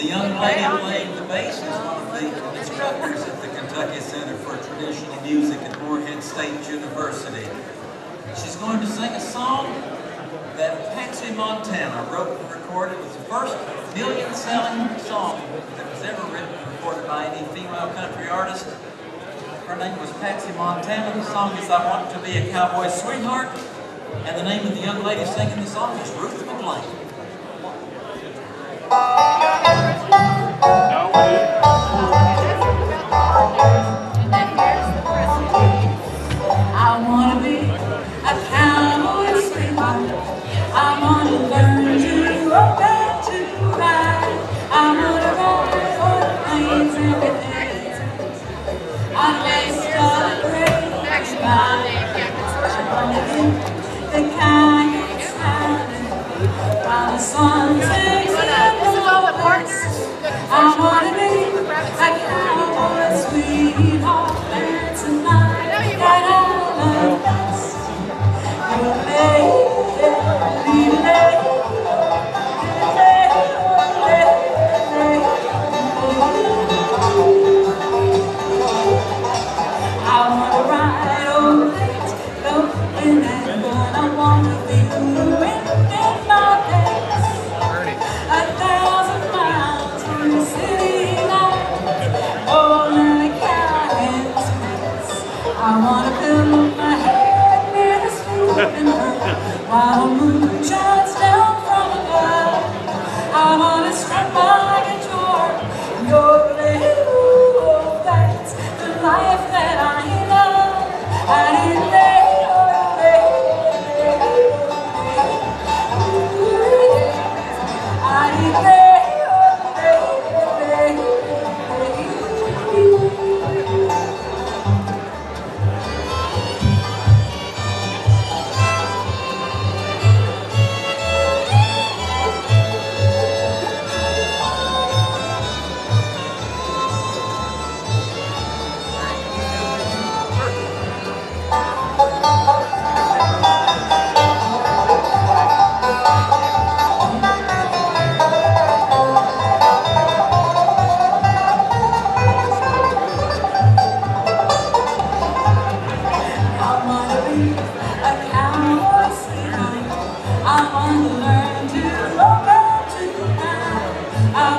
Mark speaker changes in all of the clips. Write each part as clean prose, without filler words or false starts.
Speaker 1: The young lady playing the bass is one of the instructors at the Kentucky Center for Traditional Music at Morehead State University. She's going to sing a song that Patsy Montana wrote and recorded. It was the first million-selling song that was ever written and recorded by any female country artist. Her name was Patsy Montana. The song is I Want to Be a Cowboy Sweetheart. And the name of the young lady singing the song is Ruth McLean.
Speaker 2: I want to be a cowboy sweetheart. I want to learn to rope and to ride. I want to ride for the plains and the hills. I may celebrate my I want to be the kind of silent.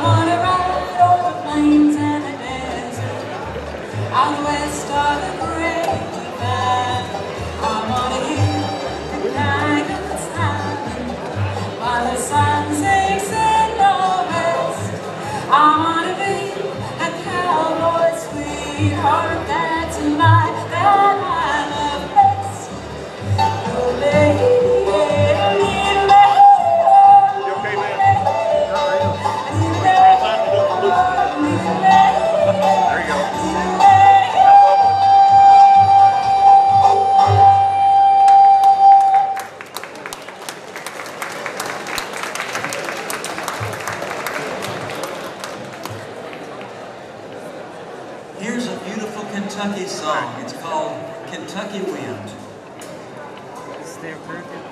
Speaker 2: wanna ride over plains and the desert, out west of the great divide. I wanna hear the dragons howling while the sun sinks in the west. I wanna be a cowboy sweetheart, that's a life that I love best. Oh, lady, little lady,
Speaker 3: You okay, man? There you go.
Speaker 1: Here's a beautiful Kentucky song. It's called Kentucky Wind.
Speaker 4: Steve Crooked.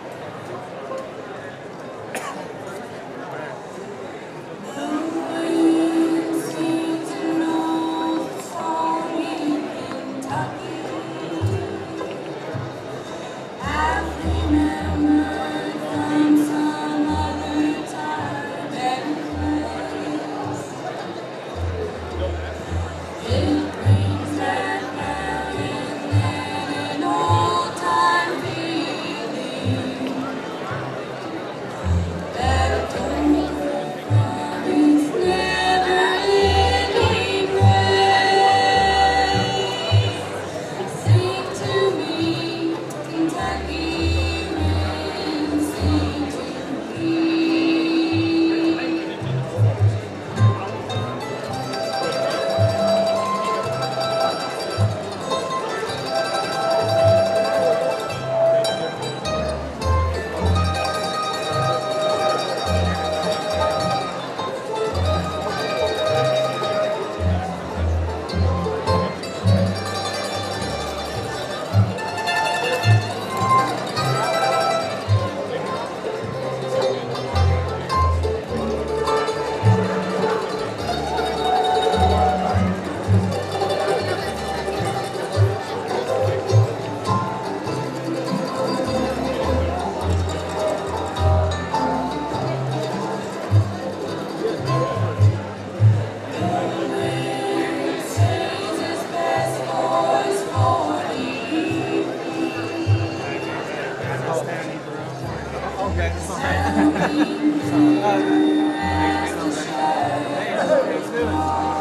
Speaker 4: Okay.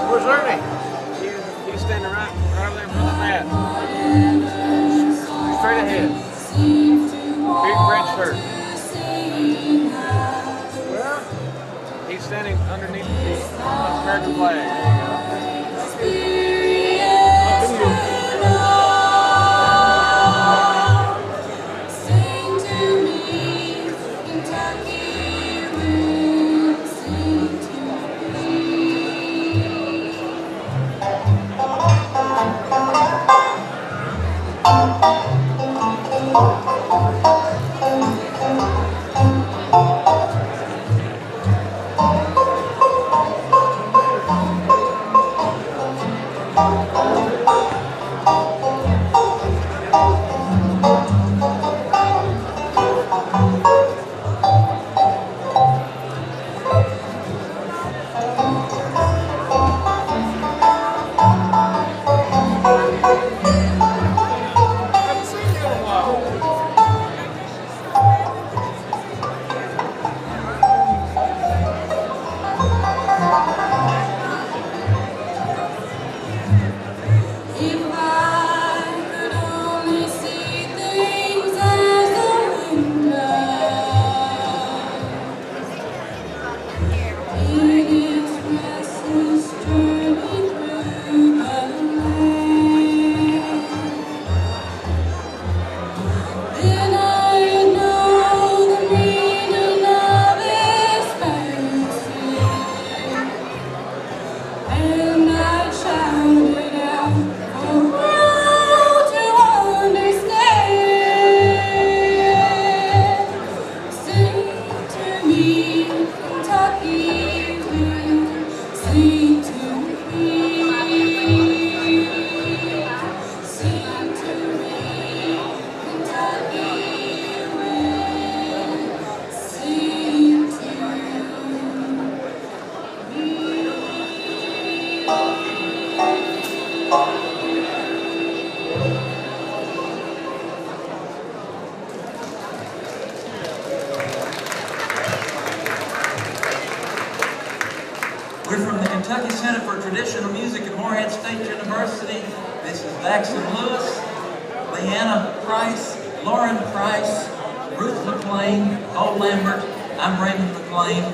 Speaker 3: Where's Ernie?
Speaker 4: He's standing right over there in front of the mat. Straight ahead. Big red shirt.
Speaker 3: Where?
Speaker 4: He's standing underneath the American flag. There you go.
Speaker 1: We're from the Kentucky Center for Traditional Music at Morehead State University. This is Daxton Lewis, Leanna Price, Lauren Price, Ruth McLean, Bo Lambert. I'm Raymond McLean.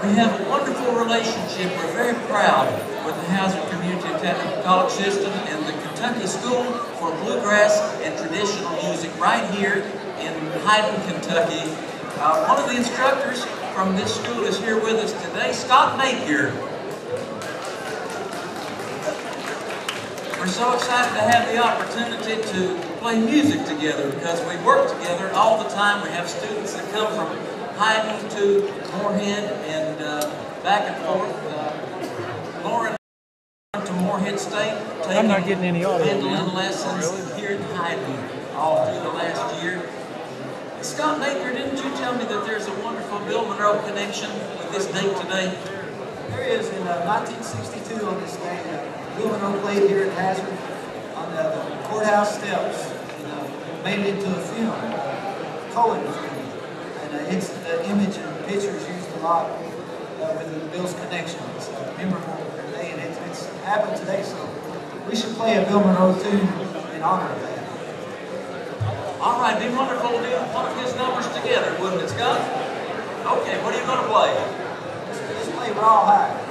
Speaker 1: We have a wonderful relationship. We're very proud with the Hauser Community Technical College System and the Kentucky School for Bluegrass and Traditional Music right here in Hyden, Kentucky. One of the instructors from this school is here with us today, Scott Napier. We're so excited to have the opportunity to play music together because we work together all the time. We have students that come from Hyden to Morehead and back and forth. Lauren went to Morehead State, taking mandolin lessons here in Hyden all through the last year. Scott Napier, didn't you tell me that there's a wonderful Bill Monroe connection with this date today?
Speaker 5: There is. In 1962 on this day, Bill Monroe played here at Hazard on the courthouse steps and made it into a film. Cohen was in it. And it's the image and pictures used a lot with Bill's connection. It's a memorable day, and it's happened today, so we should play a Bill Monroe tune in honor of that.
Speaker 1: All right, it'd be wonderful to do one of his numbers together, wouldn't it, Scott? Okay, what are you going to play?
Speaker 5: Let's play Raw High.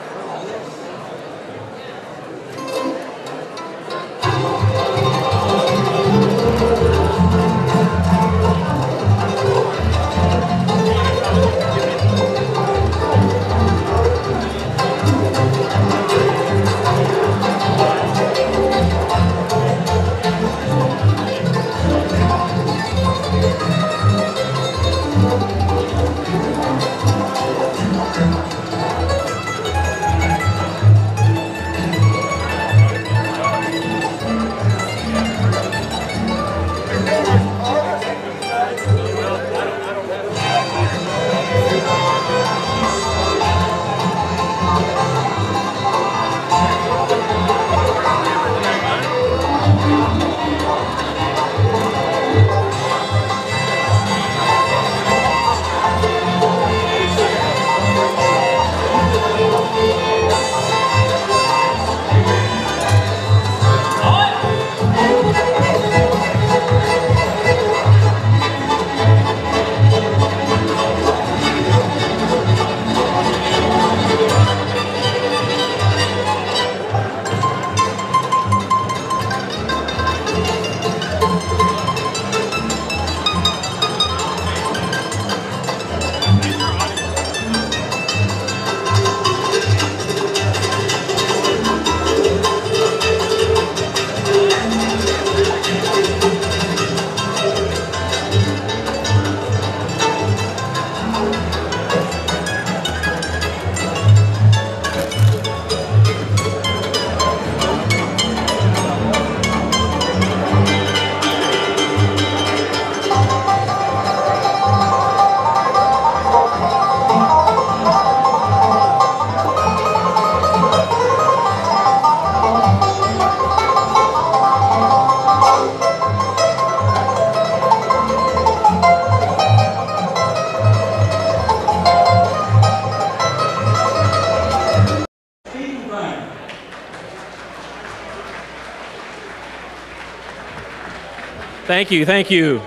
Speaker 6: Thank you, thank you.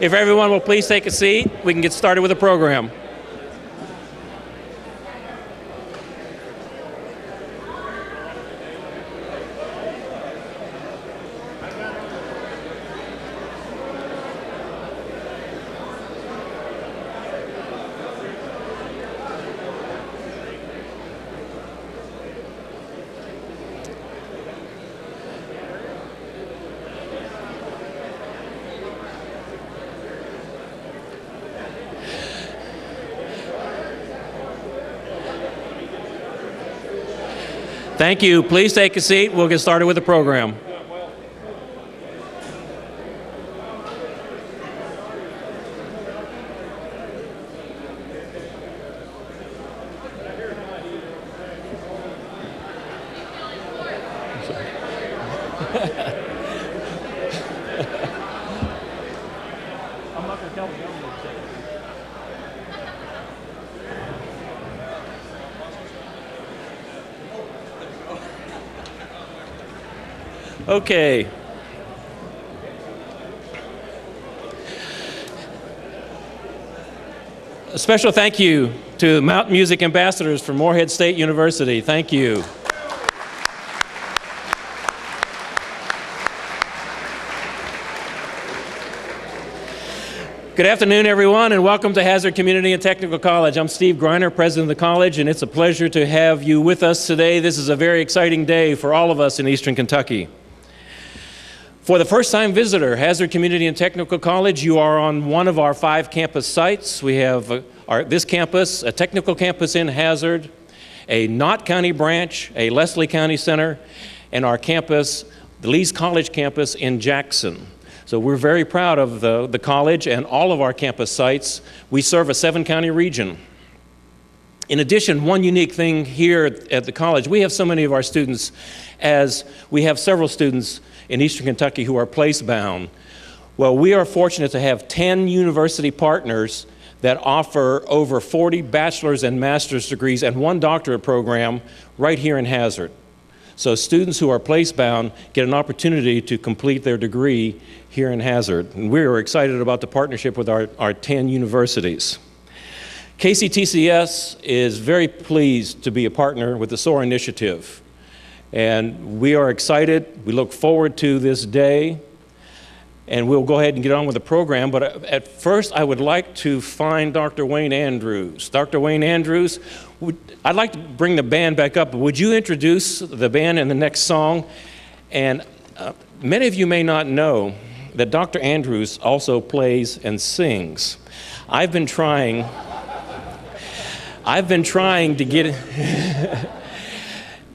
Speaker 6: If everyone will please take a seat, we can get started with the program. Thank you. Please take a seat. We'll get started with the program. Okay. A special thank you to Mountain Music Ambassadors from Morehead State University. Thank you. Good afternoon, everyone, and welcome to Hazard Community and Technical College. I'm Steve Greiner, president of the college, and it's a pleasure to have you with us today. This is a very exciting day for all of us in Eastern Kentucky. For the first-time visitor, Hazard Community and Technical College, you are on one of our 5 campus sites. We have this campus, a technical campus in Hazard, a Knott County branch, a Leslie County Center, and our campus, the Lee's College campus in Jackson. So we're very proud of the college and all of our campus sites. We serve a 7-county region. In addition, one unique thing here at the college, we have so many of our students, as we have several students in Eastern Kentucky who are place-bound. Well, we are fortunate to have 10 university partners that offer over 40 bachelor's and master's degrees and 1 doctorate program right here in Hazard. So students who are place-bound get an opportunity to complete their degree here in Hazard. And we are excited about the partnership with our 10 universities. KCTCS is very pleased to be a partner with the SOAR initiative. And we are excited. We look forward to this day. And we'll go ahead and get on with the program. But at first, I would like to find Dr. Wayne Andrews. Dr. Wayne Andrews, I'd like to bring the band back up. Would you introduce the band in the next song? And many of you may not know that Dr. Andrews also plays and sings. I've been trying to get,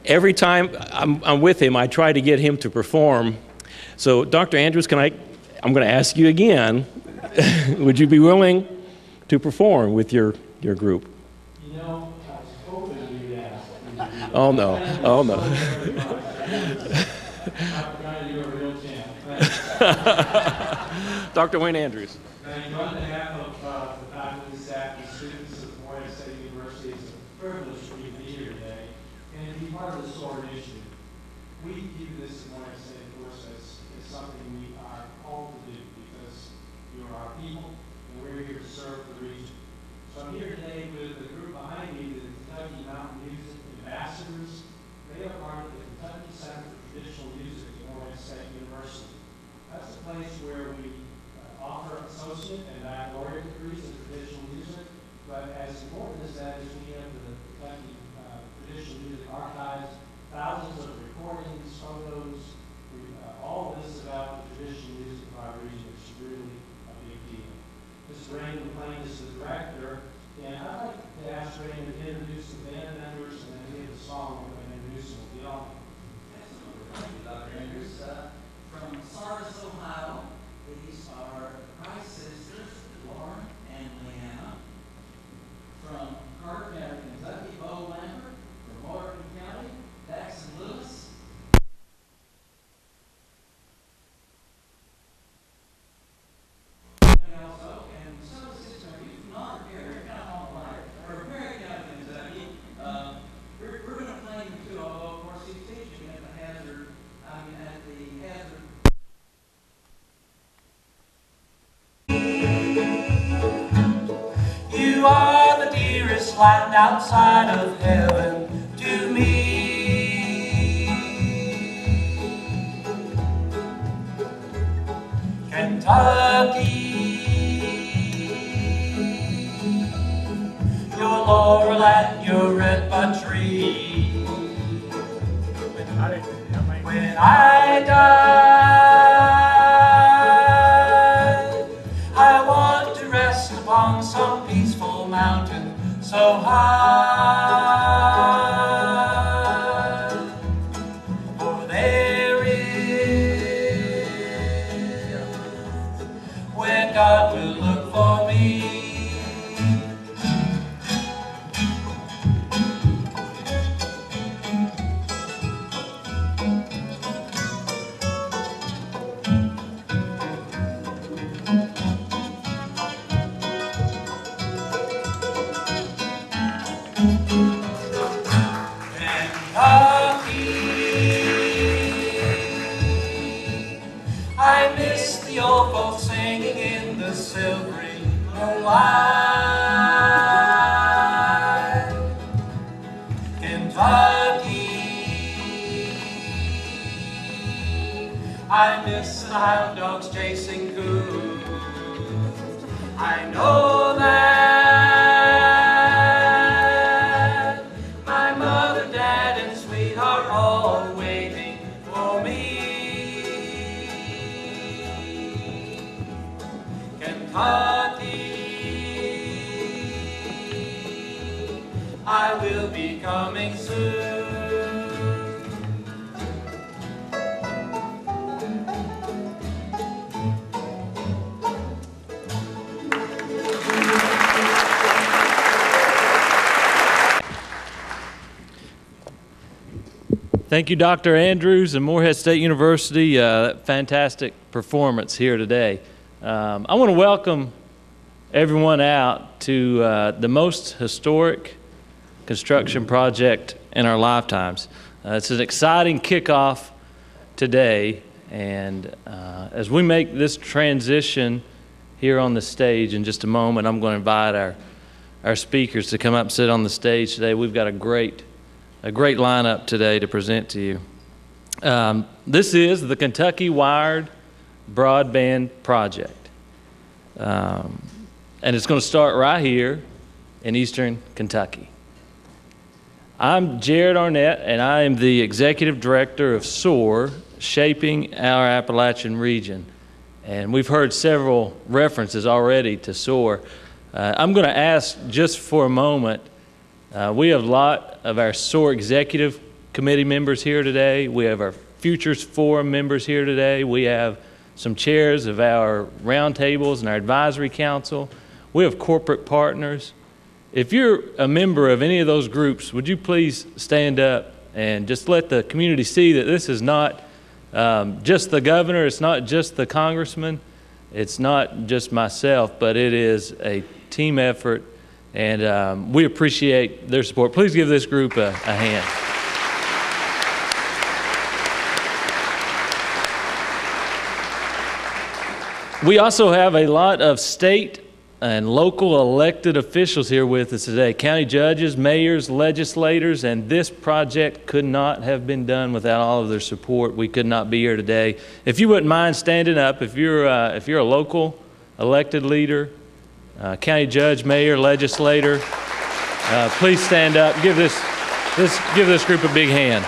Speaker 6: every time I'm with him, I try to get him to perform. So Dr. Andrews, I'm going to ask you again, would you be willing to perform with your group?
Speaker 7: You know, I was hoping you'd ask.
Speaker 6: Oh no, oh no.
Speaker 7: I'm trying to do a real champ.
Speaker 6: Dr. Wayne Andrews.
Speaker 7: Thank you. On behalf of the faculty, staff, and students of Morehead State University, it's a privilege for me to be here today and to be part of the SOAR initiative. We view this in Morehead State, of course, as something we are called to do because you are our people and we're here to serve the region. So I'm here today with the group behind me, the Kentucky Mountain Music Ambassadors. They are part of the Kentucky Center for Traditional Music at Morehead State University. That's a place where we offer associate and baccalaureate degrees in traditional music, but as important as that is, we have the Kentucky Traditional Music Archives, thousands of recordings, photos, all of this about the traditional music of our region, which is really a big deal. Mr. Raymond McLean is the director, and I'd like to ask Raymond to introduce the band members and then give the song and introduce them to the audience.
Speaker 8: Thank you, Dr. Andrews. From Sardis, Ohio, these are the Price sisters, Lauren and Leanna. From Carter County, Kentucky, Bo Lambert. From Morgan County, Dax and Lewis. And also, and some of the sisters are you from Otter County, kind of on the line. From Perry County, Kentucky. We're going to play you too, although of course he's teaching at the Hazard.
Speaker 2: You are the dearest land outside of heaven to me. Kentucky, your laurel and your redbud tree. When I die, I want to rest upon some peaceful mountain so high. For there is where God will look for me. silvery, no white. Kentucky, I miss the hound dogs chasing coons. I know that my mother, dad, and sweetheart all waiting for me. Kentucky, I will be coming soon.
Speaker 6: Thank you, Dr. Andrews and Morehead State University. Fantastic performance here today. I want to welcome everyone out to the most historic construction project in our lifetimes. It's an exciting kickoff today, and as we make this transition here on the stage in just a moment, I'm going to invite our speakers to come up and sit on the stage today. We've got a great lineup today to present to you. This is the Kentucky Wired Broadband Project. And it's going to start right here in Eastern Kentucky. I'm Jared Arnett, and I am the Executive Director of SOAR, Shaping Our Appalachian Region. And we've heard several references already to SOAR. I'm going to ask just for a moment, we have a lot of our SOAR Executive Committee members here today. We have our Futures Forum members here today. We have some chairs of our roundtables and our advisory council. We have corporate partners. If you're a member of any of those groups, would you please stand up and just let the community see that this is not just the governor, it's not just the congressman, it's not just myself, but it is a team effort. And we appreciate their support. Please give this group a hand. We also have a lot of state and local elected officials here with us today. County judges, mayors, legislators, and this project could not have been done without all of their support. We could not be here today. If you wouldn't mind standing up, if you're a local elected leader, county judge, mayor, legislator, please stand up. Give this group a big hand.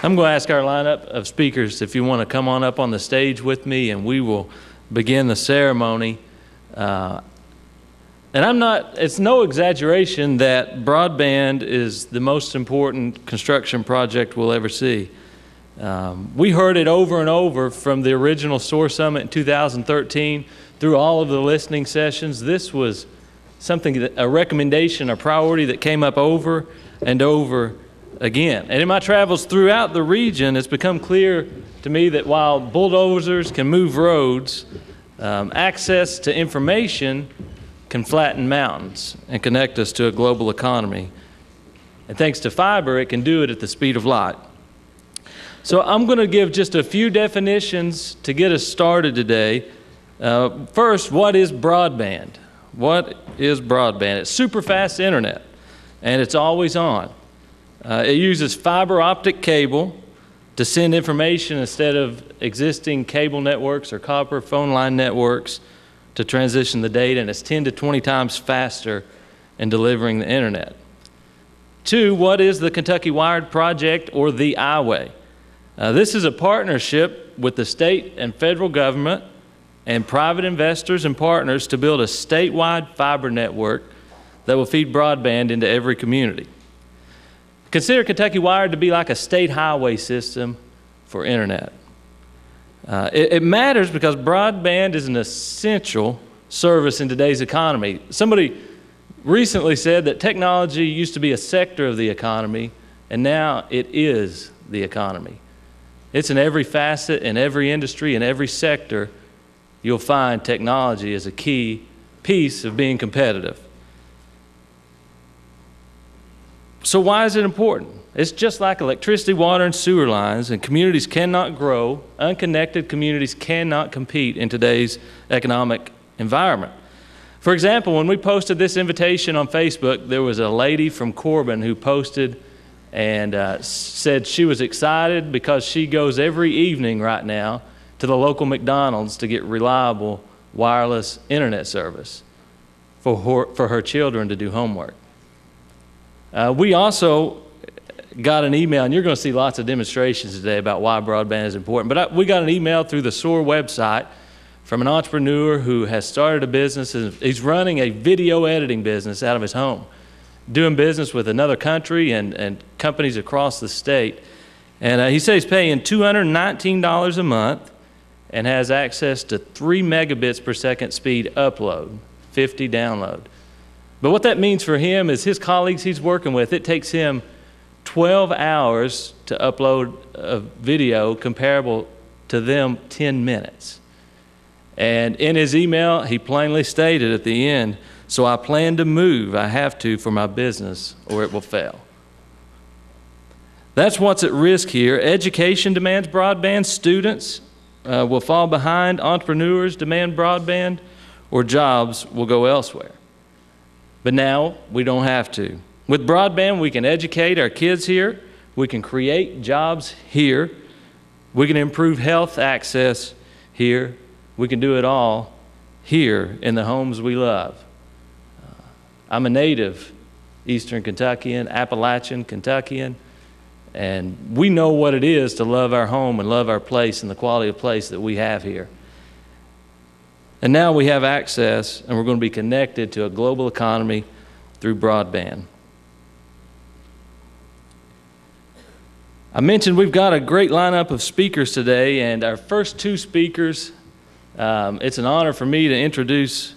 Speaker 6: I'm going to ask our lineup of speakers if you want to come on up on the stage with me, and we will begin the ceremony. And it's no exaggeration that broadband is the most important construction project we'll ever see. We heard it over and over from the original SOAR Summit in 2013 through all of the listening sessions. This was a recommendation, a priority that came up over and over again. And in my travels throughout the region, it's become clear to me that while bulldozers can move roads, access to information can flatten mountains and connect us to a global economy. And thanks to fiber, it can do it at the speed of light. So I'm going to give just a few definitions to get us started today. First, what is broadband? What is broadband? It's super fast internet, and it's always on. It uses fiber optic cable to send information instead of existing cable networks or copper phone line networks to transition the data, and it's 10 to 20 times faster in delivering the internet. Two, what is the Kentucky Wired Project, or the I-Way? This is a partnership with the state and federal government and private investors and partners to build a statewide fiber network that will feed broadband into every community. Consider Kentucky Wired to be like a state highway system for internet. It matters because broadband is an essential service in today's economy. Somebody recently said that technology used to be a sector of the economy, and now it is the economy. It's in every facet, in every industry, in every sector. You'll find technology as a key piece of being competitive. So why is it important? It's just like electricity, water, and sewer lines, and communities cannot grow. Unconnected communities cannot compete in today's economic environment. For example, when we posted this invitation on Facebook, there was a lady from Corbin who posted and said she was excited because she goes every evening right now to the local McDonald's to get reliable wireless internet service for her children to do homework. We also got an email, and you're going to see lots of demonstrations today about why broadband is important, but we got an email through the SOAR website from an entrepreneur who has started a business. He's running a video editing business out of his home, doing business with another country and companies across the state. And he said he's paying $219 a month and has access to 3 megabits per second speed upload, 50 download. But what that means for him is his colleagues he's working with, it takes him 12 hours to upload a video comparable to them 10 minutes. And in his email, he plainly stated at the end, "So I plan to move. I have to for my business, or it will fail." That's what's at risk here. Education demands broadband. Students will fall behind. Entrepreneurs demand broadband, or jobs will go elsewhere. But now we don't have to. With broadband, we can educate our kids here. We can create jobs here. We can improve health access here. We can do it all here in the homes we love. I'm a native Eastern Kentuckian, Appalachian Kentuckian, and we know what it is to love our home and love our place and the quality of place that we have here. And now we have access, and we're going to be connected to a global economy through broadband. I mentioned we've got a great lineup of speakers today, and our first 2 speakers, it's an honor for me to introduce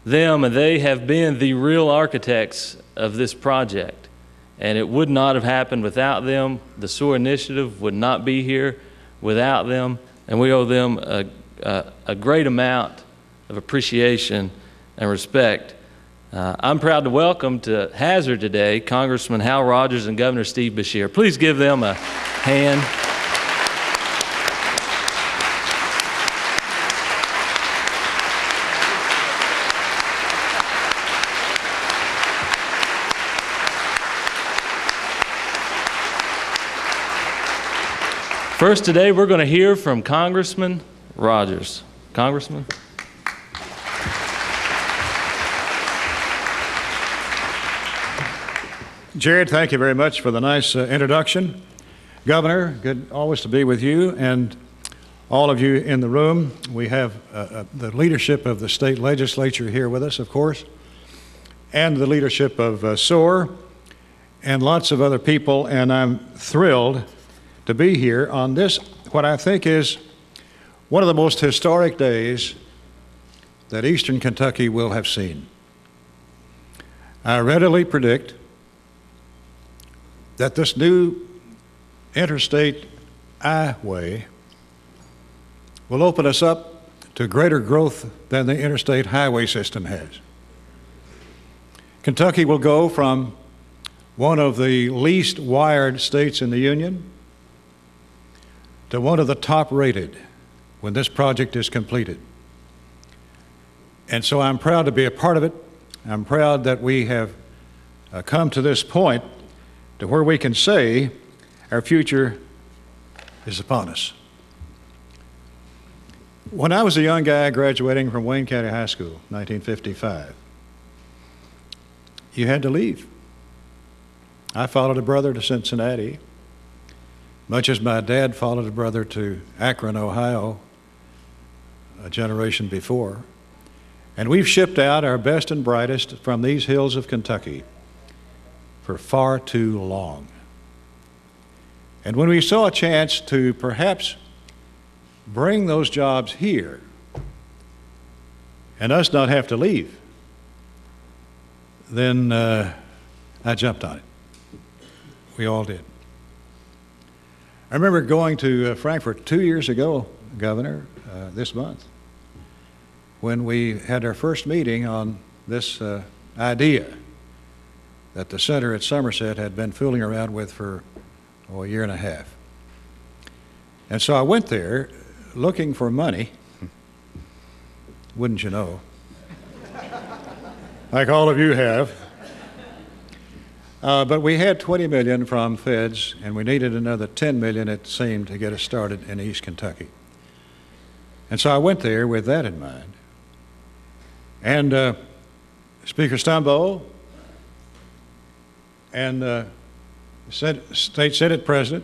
Speaker 6: them, and they have been the real architects of this project. And it would not have happened without them. The SOAR initiative would not be here without them, and we owe them a great amount of appreciation and respect. I'm proud to welcome to Hazard today Congressman Hal Rogers and Governor Steve Beshear. Please give them a hand. First today, we're going to hear from Congressman Rogers. Congressman.
Speaker 3: Jared, thank you very much for the nice introduction. Governor, good always to be with you and all of you in the room. We have the leadership of the state legislature here with us, of course, and the leadership of SOAR and lots of other people, and I'm thrilled to be here on this, what I think is one of the most historic days that Eastern Kentucky will have seen. I readily predict that this new interstate I-way will open us up to greater growth than the interstate highway system has. Kentucky will go from one of the least wired states in the Union to one of the top rated when this project is completed. And so I'm proud to be a part of it. I'm proud that we have come to this point to where we can say our future is upon us. When I was a young guy graduating from Wayne County High School, 1955, you had to leave. I followed a brother to Cincinnati, much as my dad followed a brother to Akron, Ohio, a generation before. And we've shipped out our best and brightest from these hills of Kentucky for far too long. And when we saw a chance to perhaps bring those jobs here and us not have to leave, then I jumped on it. We all did. I remember going to Frankfurt 2 years ago, Governor, this month, when we had our first meeting on this idea that the center at Somerset had been fooling around with for a year and a half. And so I went there looking for money, wouldn't you know, like all of you have. But we had 20 million from feds, and we needed another 10 million, it seemed, to get us started in East Kentucky. And so I went there with that in mind. And Speaker Stumbo and State Senate President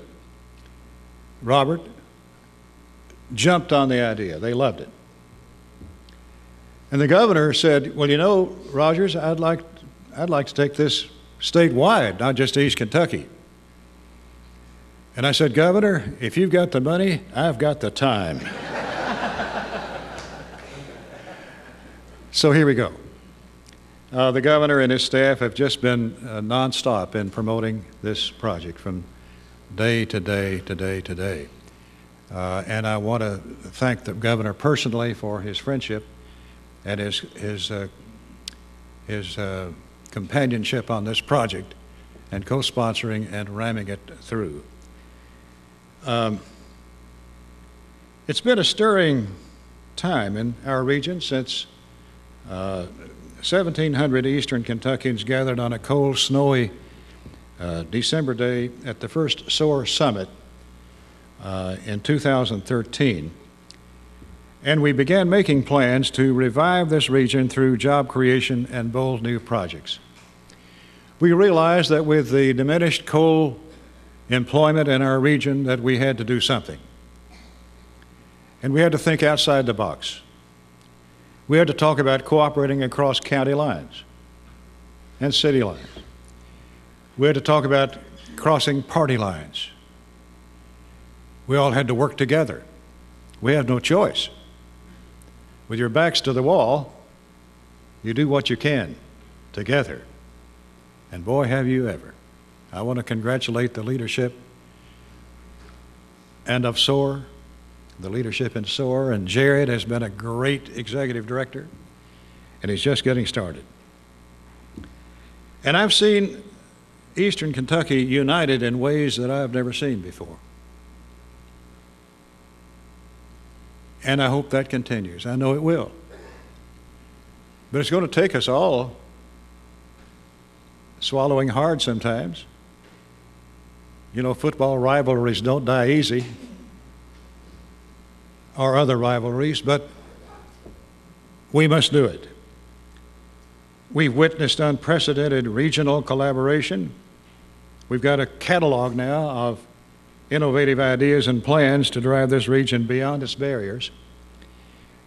Speaker 3: Robert jumped on the idea. They loved it. And the governor said, well, you know, Rogers, I'd like to take this statewide, not just East Kentucky. And I said, Governor, if you've got the money, I've got the time. So here we go. The governor and his staff have just been nonstop in promoting this project from day to day to day to day. And I want to thank the governor personally for his friendship and his companionship on this project and co-sponsoring and ramming it through. It's been a stirring time in our region since 1,700 Eastern Kentuckians gathered on a cold, snowy December day at the first SOAR Summit in 2013. And we began making plans to revive this region through job creation and bold new projects. We realized that with the diminished coal employment in our region that we had to do something. And we had to think outside the box. We had to talk about cooperating across county lines and city lines. We had to talk about crossing party lines. We all had to work together. We have no choice. With your backs to the wall, you do what you can together. And boy, have you ever. I want to congratulate the leadership and of SOAR, the leadership in SOAR, and Jared has been a great executive director, and he's just getting started. And I've seen Eastern Kentucky united in ways that I've never seen before. And I hope that continues. I know it will. But it's going to take us all swallowing hard sometimes. You know, football rivalries don't die easy, or other rivalries, but we must do it. We've witnessed unprecedented regional collaboration. We've got a catalog now of innovative ideas and plans to drive this region beyond its barriers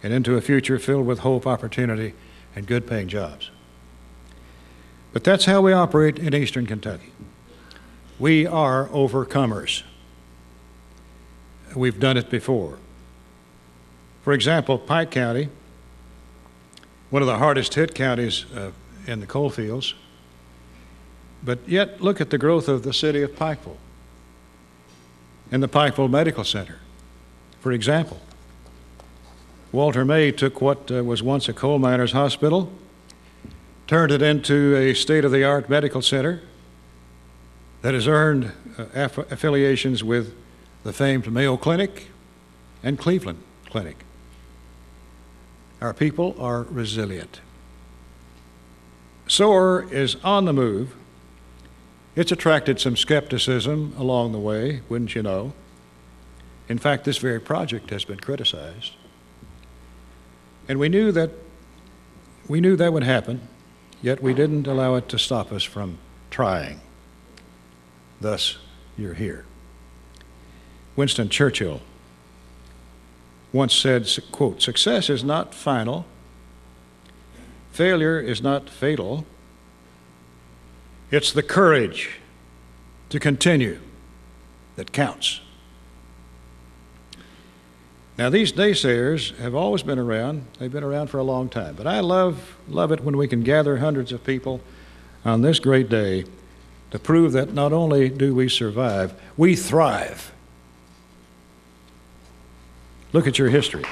Speaker 3: and into a future filled with hope, opportunity, and good-paying jobs. But that's how we operate in Eastern Kentucky. We are overcomers. We've done it before. For example, Pike County, one of the hardest hit counties in the coal fields, but yet look at the growth of the city of Pikeville and the Pikeville Medical Center. For example, Walter May took what was once a coal miner's hospital, turned it into a state-of-the-art medical center that has earned affiliations with the famed Mayo Clinic and Cleveland Clinic. Our people are resilient. SOAR is on the move. It's attracted some skepticism along the way, wouldn't you know? In fact, this very project has been criticized. And we knew that would happen, yet we didn't allow it to stop us from trying. Thus, you're here. Winston Churchill once said, quote, "Success is not final, failure is not fatal, it's the courage to continue that counts." Now, these naysayers have always been around. They've been around for a long time. But I love it when we can gather hundreds of people on this great day to prove that not only do we survive, we thrive. Look at your history.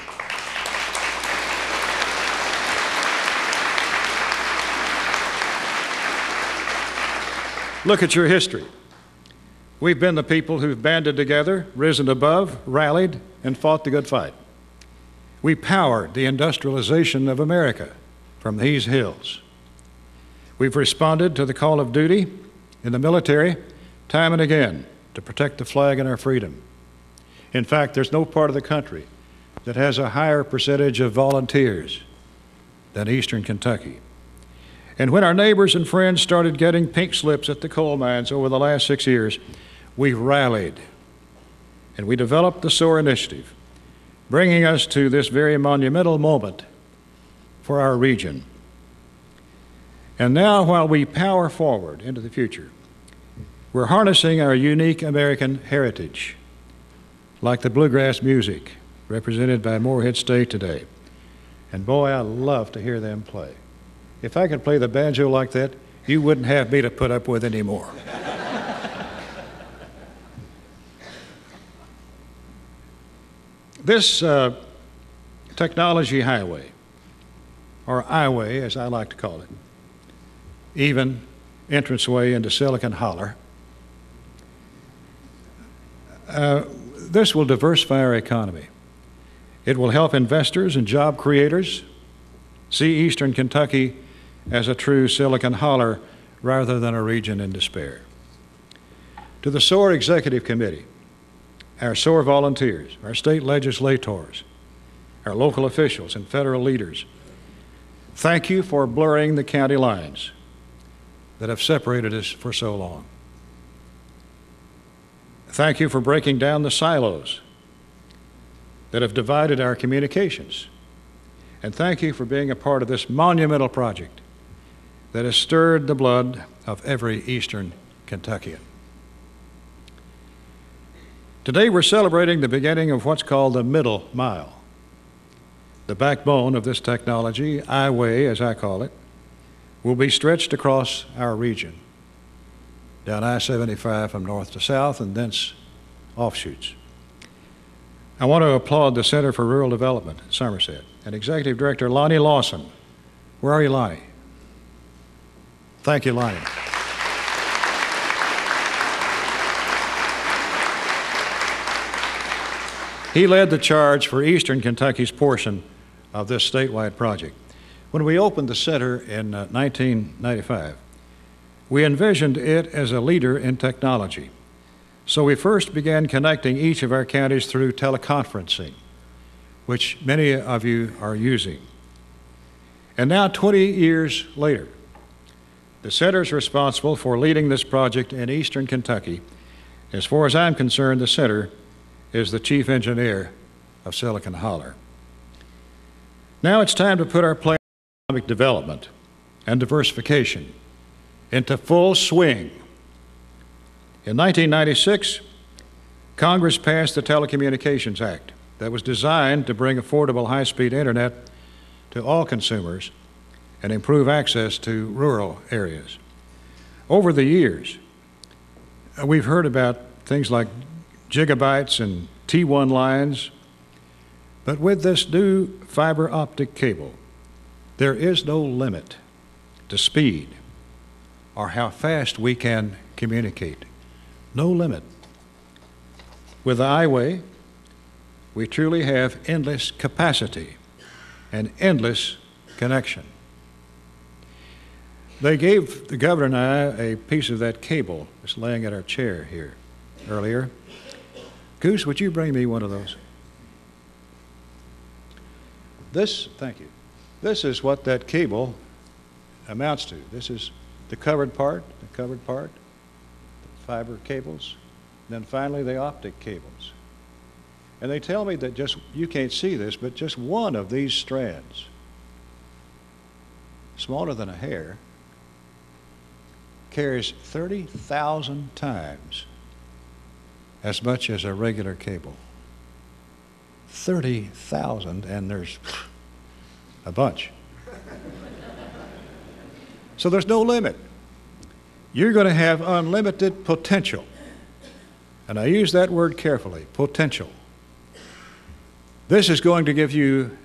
Speaker 3: Look at your history. We've been the people who've banded together, risen above, rallied, and fought the good fight. We powered the industrialization of America from these hills. We've responded to the call of duty in the military time and again to protect the flag and our freedom. In fact, there's no part of the country that has a higher percentage of volunteers than Eastern Kentucky. And when our neighbors and friends started getting pink slips at the coal mines over the last 6 years, we rallied and we developed the SOAR initiative, bringing us to this very monumental moment for our region. And now, while we power forward into the future, we're harnessing our unique American heritage, like the bluegrass music represented by Morehead State today. And boy, I love to hear them play. If I could play the banjo like that, you wouldn't have me to put up with anymore. This technology highway, or I-way as I like to call it, even entranceway into Silicon Holler, this will diversify our economy. It will help investors and job creators see Eastern Kentucky as a true Silicon Holler rather than a region in despair. To the SOAR Executive Committee, our SOAR volunteers, our state legislators, our local officials and federal leaders, thank you for blurring the county lines that have separated us for so long. Thank you for breaking down the silos that have divided our communications. And thank you for being a part of this monumental project that has stirred the blood of every Eastern Kentuckian. Today we're celebrating the beginning of what's called the middle mile. The backbone of this technology, I-way as I call it, will be stretched across our region, down I-75 from north to south and thence offshoots. I want to applaud the Center for Rural Development at Somerset and Executive Director Lonnie Lawson. Where are you, Lonnie? Thank you, Lonnie. He led the charge for Eastern Kentucky's portion of this statewide project. When we opened the center in 1995, we envisioned it as a leader in technology. So we first began connecting each of our counties through teleconferencing, which many of you are using. And now, 20 years later, the center is responsible for leading this project in Eastern Kentucky. As far as I'm concerned, the center is the chief engineer of Silicon Holler. Now it's time to put our plan of economic development and diversification into full swing. In 1996, Congress passed the Telecommunications Act that was designed to bring affordable high-speed internet to all consumers and improve access to rural areas. Over the years, we've heard about things like gigabytes and T1 lines, but with this new fiber optic cable, there is no limit to speed or how fast we can communicate. No limit. With the I-way, we truly have endless capacity and endless connection. They gave the governor and I a piece of that cable that's laying at our chair here earlier. Goose, would you bring me one of those? Thank you. This is what that cable amounts to. This is the covered part, the fiber cables, then finally the optic cables. And they tell me that you can't see this, but just one of these strands, smaller than a hair, carries 30,000 times as much as a regular cable. 30,000, and there's a bunch. So there's no limit. You're going to have unlimited potential. And I use that word carefully, potential. This is going to give you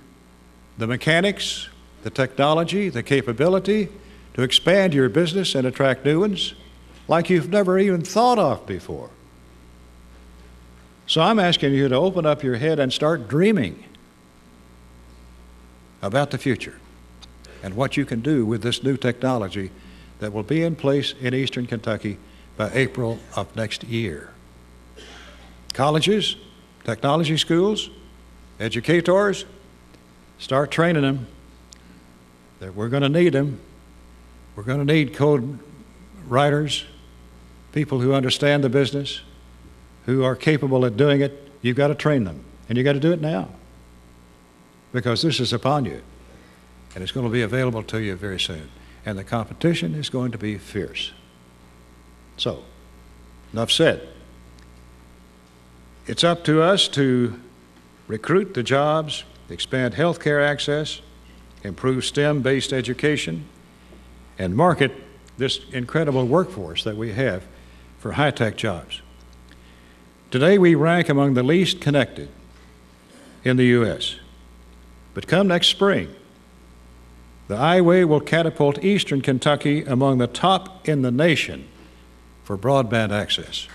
Speaker 3: the mechanics, the technology, the capability to expand your business and attract new ones, like you've never even thought of before. So I'm asking you to open up your head and start dreaming about the future and what you can do with this new technology that will be in place in Eastern Kentucky by April of next year. Colleges, technology schools, educators, start training them. We're going to need them. We're going to need code writers, people who understand the business, who are capable of doing it. You've got to train them, and you've got to do it now, because this is upon you, and it's going to be available to you very soon. And the competition is going to be fierce. So, enough said. It's up to us to recruit the jobs, expand healthcare access, improve STEM-based education, and market this incredible workforce that we have for high-tech jobs. Today we rank among the least connected in the U.S. But come next spring, the I-Way will catapult Eastern Kentucky among the top in the nation for broadband access.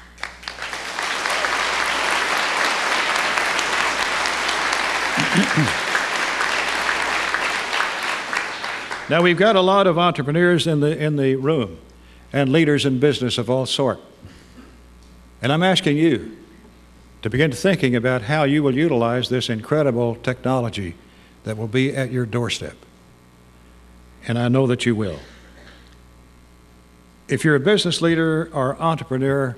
Speaker 3: Now, we've got a lot of entrepreneurs in the room and leaders in business of all sorts. And I'm asking you to begin thinking about how you will utilize this incredible technology that will be at your doorstep. And I know that you will. If you're a business leader or entrepreneur,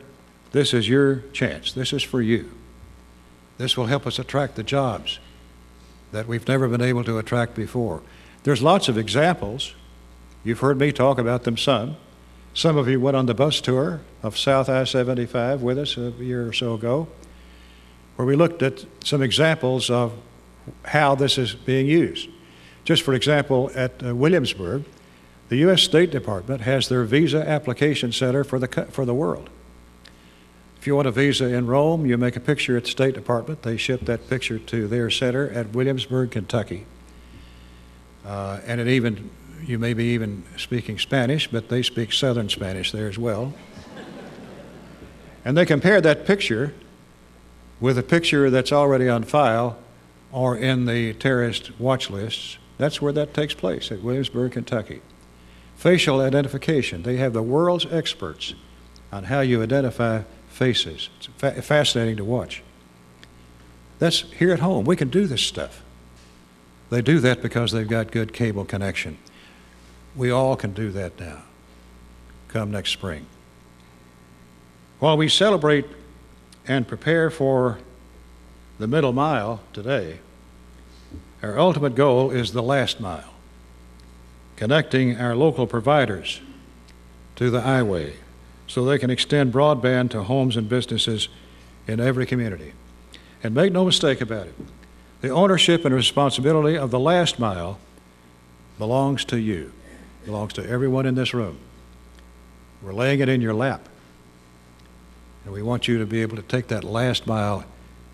Speaker 3: this is your chance. This is for you. This will help us attract the jobs that we've never been able to attract before. There's lots of examples. You've heard me talk about them some. Some of you went on the bus tour of South I-75 with us a year or so ago, where we looked at some examples of how this is being used. Just for example, at Williamsburg, the U.S. State Department has their visa application center for the world. If you want a visa in Rome, you make a picture at the State Department. They ship that picture to their center at Williamsburg, Kentucky. And you may be even speaking Spanish, but they speak Southern Spanish there as well. And they compare that picture with a picture that's already on file or in the terrorist watch lists. That's where that takes place, at Williamsburg, Kentucky. Facial identification. They have the world's experts on how you identify faces. It's fascinating to watch. That's here at home. We can do this stuff. They do that because they've got good cable connection. We all can do that now, come next spring. While we celebrate and prepare for the middle mile today, our ultimate goal is the last mile, connecting our local providers to the I-Way so they can extend broadband to homes and businesses in every community. And make no mistake about it, the ownership and responsibility of the last mile belongs to you, belongs to everyone in this room. We're laying it in your lap. And we want you to be able to take that last mile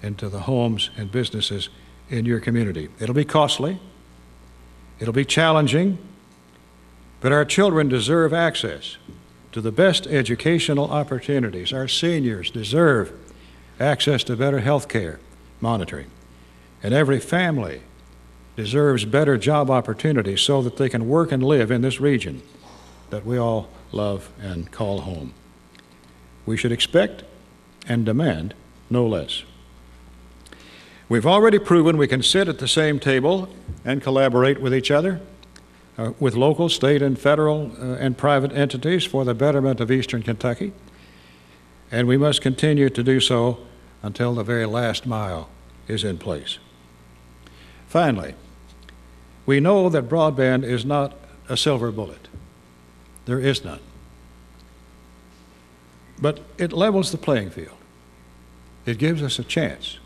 Speaker 3: into the homes and businesses in your community. It'll be costly, it'll be challenging, but our children deserve access to the best educational opportunities. Our seniors deserve access to better health care monitoring. And every family deserves better job opportunities so that they can work and live in this region that we all love and call home. We should expect and demand no less. We've already proven we can sit at the same table and collaborate with each other, with local, state, and federal and private entities for the betterment of Eastern Kentucky, and we must continue to do so until the very last mile is in place. Finally, we know that broadband is not a silver bullet. There is none. But it levels the playing field. It gives us a chance.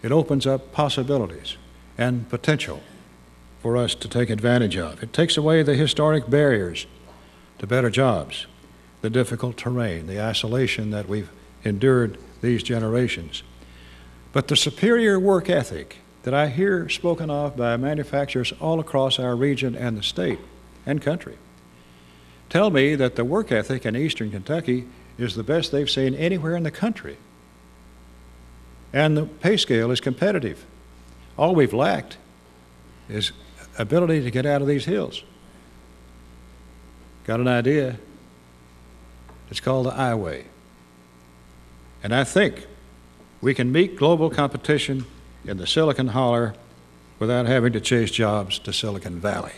Speaker 3: It opens up possibilities and potential for us to take advantage of. It takes away the historic barriers to better jobs, the difficult terrain, the isolation that we've endured these generations. But the superior work ethic that I hear spoken of by manufacturers all across our region and the state and country tell me that the work ethic in Eastern Kentucky is the best they've seen anywhere in the country. And the pay scale is competitive. All we've lacked is ability to get out of these hills. Got an idea? It's called the I-Way. And I think we can meet global competition in the Silicon Holler without having to chase jobs to Silicon Valley.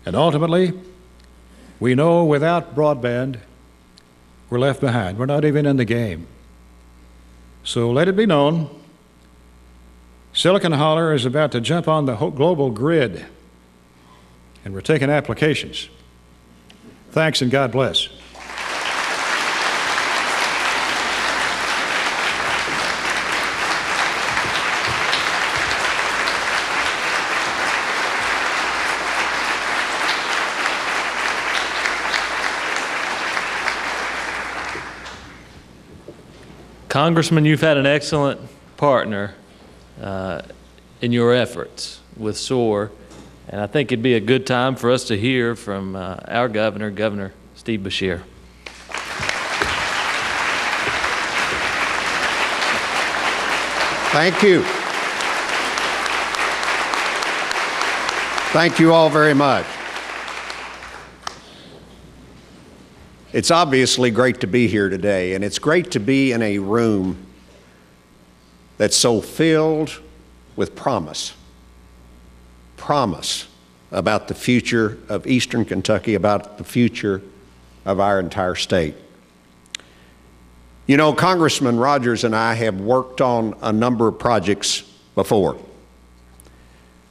Speaker 3: And ultimately, we know without broadband, we're left behind. We're not even in the game. So let it be known, Silicon Holler is about to jump on the global grid, and we're taking applications. Thanks and God bless.
Speaker 9: Congressman, you've had an excellent partner in your efforts with SOAR, and I think it'd be a good time for us to hear from our governor, Governor Steve Beshear.
Speaker 10: Thank you. Thank you all very much. It's obviously great to be here today, and it's great to be in a room that's so filled with promise. Promise about the future of Eastern Kentucky, about the future of our entire state. You know, Congressman Rogers and I have worked on a number of projects before,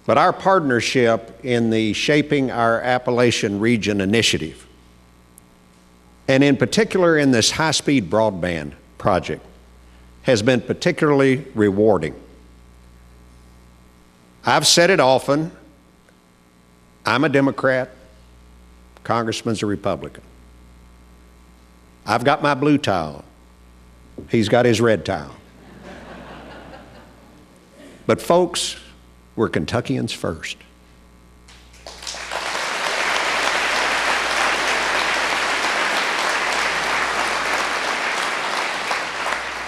Speaker 10: but our partnership in the Shaping Our Appalachian Region initiative, and in particular in this high-speed broadband project, has been particularly rewarding. I've said it often, I'm a Democrat, Congressman's a Republican. I've got my blue tie on, he's got his red tie on. But folks, we're Kentuckians first.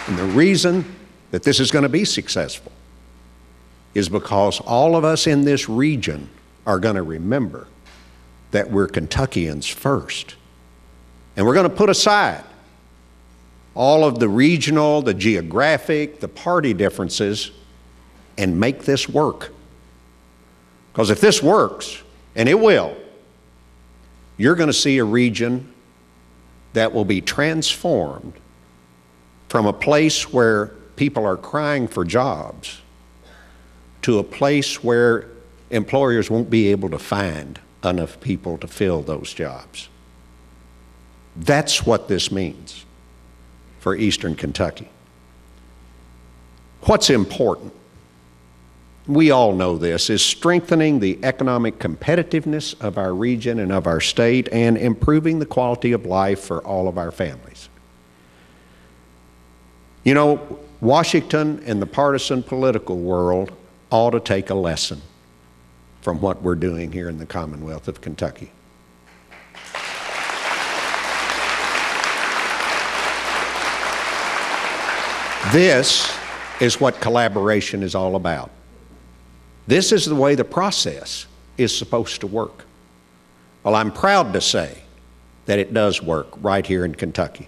Speaker 10: And the reason that this is going to be successful is because all of us in this region are going to remember that we're Kentuckians first. And we're going to put aside all of the regional, the geographic, the party differences and make this work. Because if this works, and it will, you're going to see a region that will be transformed from a place where people are crying for jobs to a place where employers won't be able to find enough people to fill those jobs. That's what this means for Eastern Kentucky. What's important, we all know this, is strengthening the economic competitiveness of our region and of our state and improving the quality of life for all of our families. You know, Washington and the partisan political world ought to take a lesson from what we're doing here in the Commonwealth of Kentucky. This is what collaboration is all about. This is the way the process is supposed to work. Well, I'm proud to say that it does work right here in Kentucky.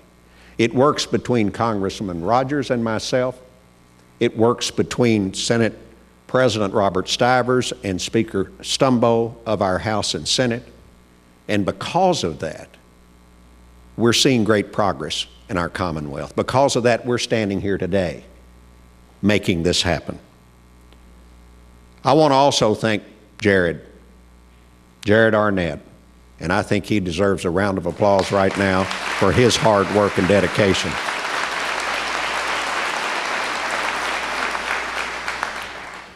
Speaker 10: It works between Congressman Rogers and myself. It works between Senate President Robert Stivers and Speaker Stumbo of our House and Senate. And because of that, we're seeing great progress in our Commonwealth. Because of that, we're standing here today making this happen. I want to also thank Jared Arnett, and I think he deserves a round of applause right now for his hard work and dedication.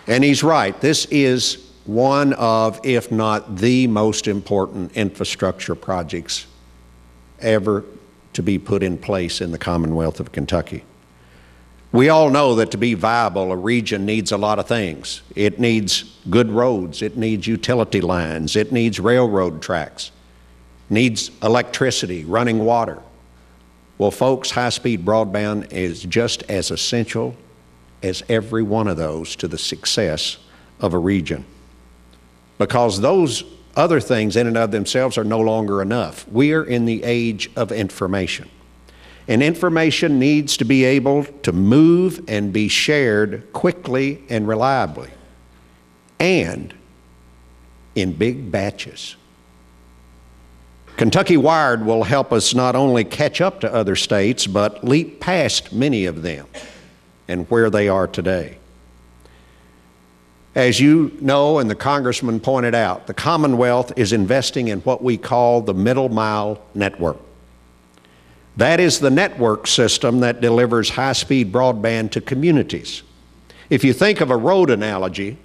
Speaker 10: And he's right, this is one of, if not the most important infrastructure projects ever to be put in place in the Commonwealth of Kentucky. We all know that to be viable, a region needs a lot of things. It needs good roads, it needs utility lines, it needs railroad tracks, needs electricity, running water. Well, folks, high-speed broadband is just as essential as every one of those to the success of a region, because those other things in and of themselves are no longer enough. We are in the age of information, and information needs to be able to move and be shared quickly and reliably, and in big batches. Kentucky Wired will help us not only catch up to other states, but leap past many of them and where they are today. As you know, and the Congressman pointed out, the Commonwealth is investing in what we call the Middle Mile Network. That is the network system that delivers high-speed broadband to communities. If you think of a road analogy,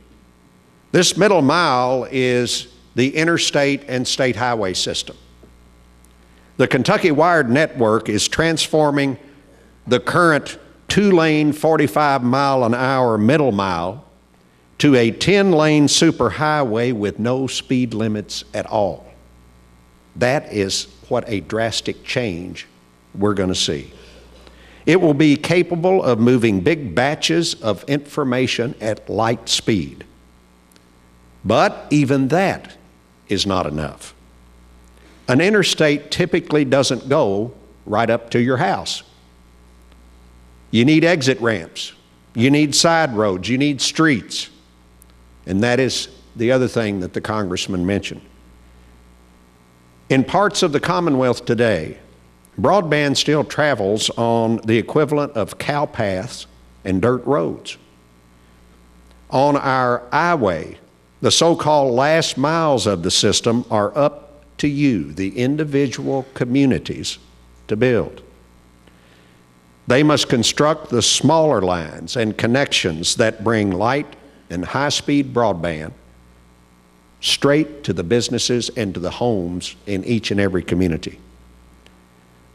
Speaker 10: this middle mile is the interstate and state highway system. The Kentucky Wired Network is transforming the current 2-lane, 45-mile-an-hour middle mile to a 10-lane superhighway with no speed limits at all. That is what a drastic change we're going to see. It will be capable of moving big batches of information at light speed. But even that is not enough. An interstate typically doesn't go right up to your house. You need exit ramps, you need side roads, you need streets. And that is the other thing that the Congressman mentioned. In parts of the Commonwealth today, broadband still travels on the equivalent of cow paths and dirt roads. On our highway, the so-called last miles of the system are up to you, the individual communities, to build. They must construct the smaller lines and connections that bring light and high-speed broadband straight to the businesses and to the homes in each and every community.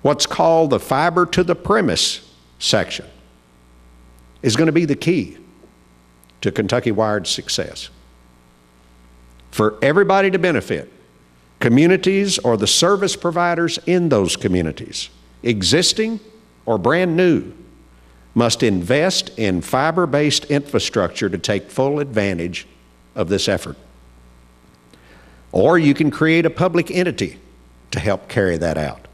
Speaker 10: What's called the fiber to the premise section is going to be the key to Kentucky Wired's success. For everybody to benefit, communities or the service providers in those communities, existing or brand new, must invest in fiber-based infrastructure to take full advantage of this effort. Or you can create a public entity to help carry that out.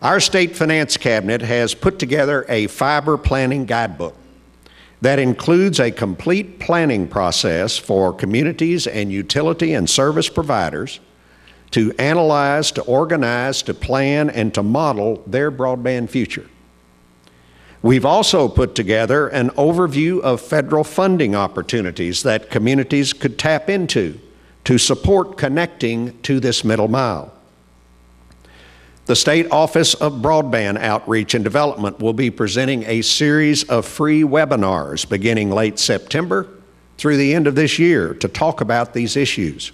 Speaker 10: Our state finance cabinet has put together a fiber planning guidebook that includes a complete planning process for communities and utility and service providers to analyze, to organize, to plan, and to model their broadband future. We've also put together an overview of federal funding opportunities that communities could tap into to support connecting to this middle mile. The State Office of Broadband Outreach and Development will be presenting a series of free webinars beginning late September through the end of this year to talk about these issues.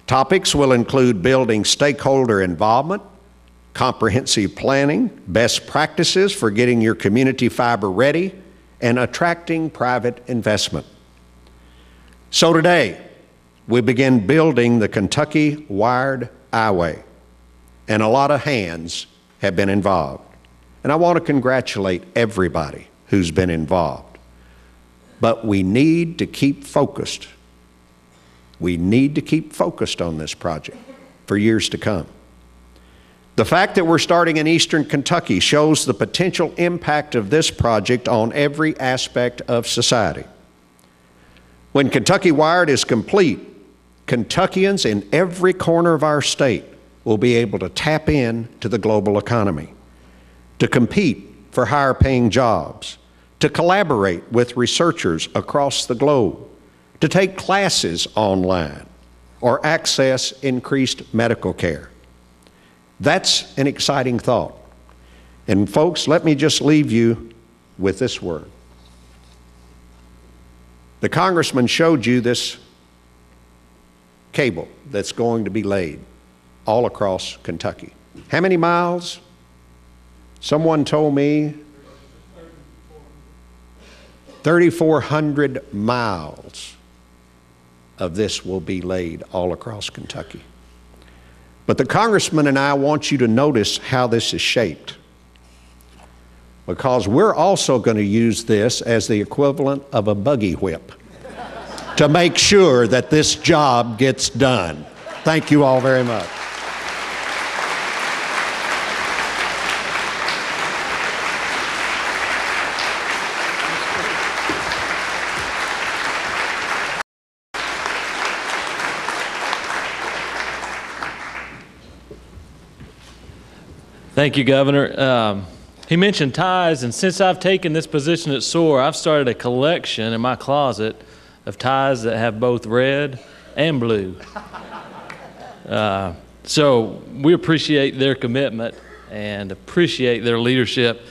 Speaker 10: Topics will include building stakeholder involvement, comprehensive planning, best practices for getting your community fiber ready, and attracting private investment. So today, we begin building the Kentucky Wired Highway, and a lot of hands have been involved. And I want to congratulate everybody who's been involved. But we need to keep focused. We need to keep focused on this project for years to come. The fact that we're starting in Eastern Kentucky shows the potential impact of this project on every aspect of society. When Kentucky Wired is complete, Kentuckians in every corner of our state will be able to tap in to the global economy, to compete for higher paying jobs, to collaborate with researchers across the globe, to take classes online, or access increased medical care. That's an exciting thought. And folks, let me just leave you with this word. The Congressman showed you this cable that's going to be laid all across Kentucky. How many miles? Someone told me 3,400 miles of this will be laid all across Kentucky. But the congressman and I want you to notice how this is shaped, because we're also going to use this as the equivalent of a buggy whip to make sure that this job gets done. Thank you all very much.
Speaker 9: Thank you, Governor. He mentioned ties, and since I've taken this position at SOAR, I've started a collection in my closet of ties that have both red and blue. So we appreciate their commitment and appreciate their leadership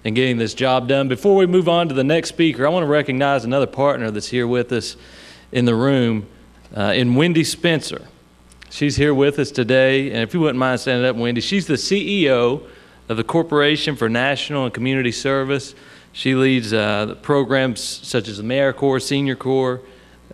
Speaker 9: in getting this job done. Before we move on to the next speaker, I want to recognize another partner that's here with us in the room, in Wendy Spencer. She's here with us today, and if you wouldn't mind standing up, Wendy, she's the CEO of the Corporation for National and Community Service. She leads the programs such as the AmeriCorps, Senior Corps,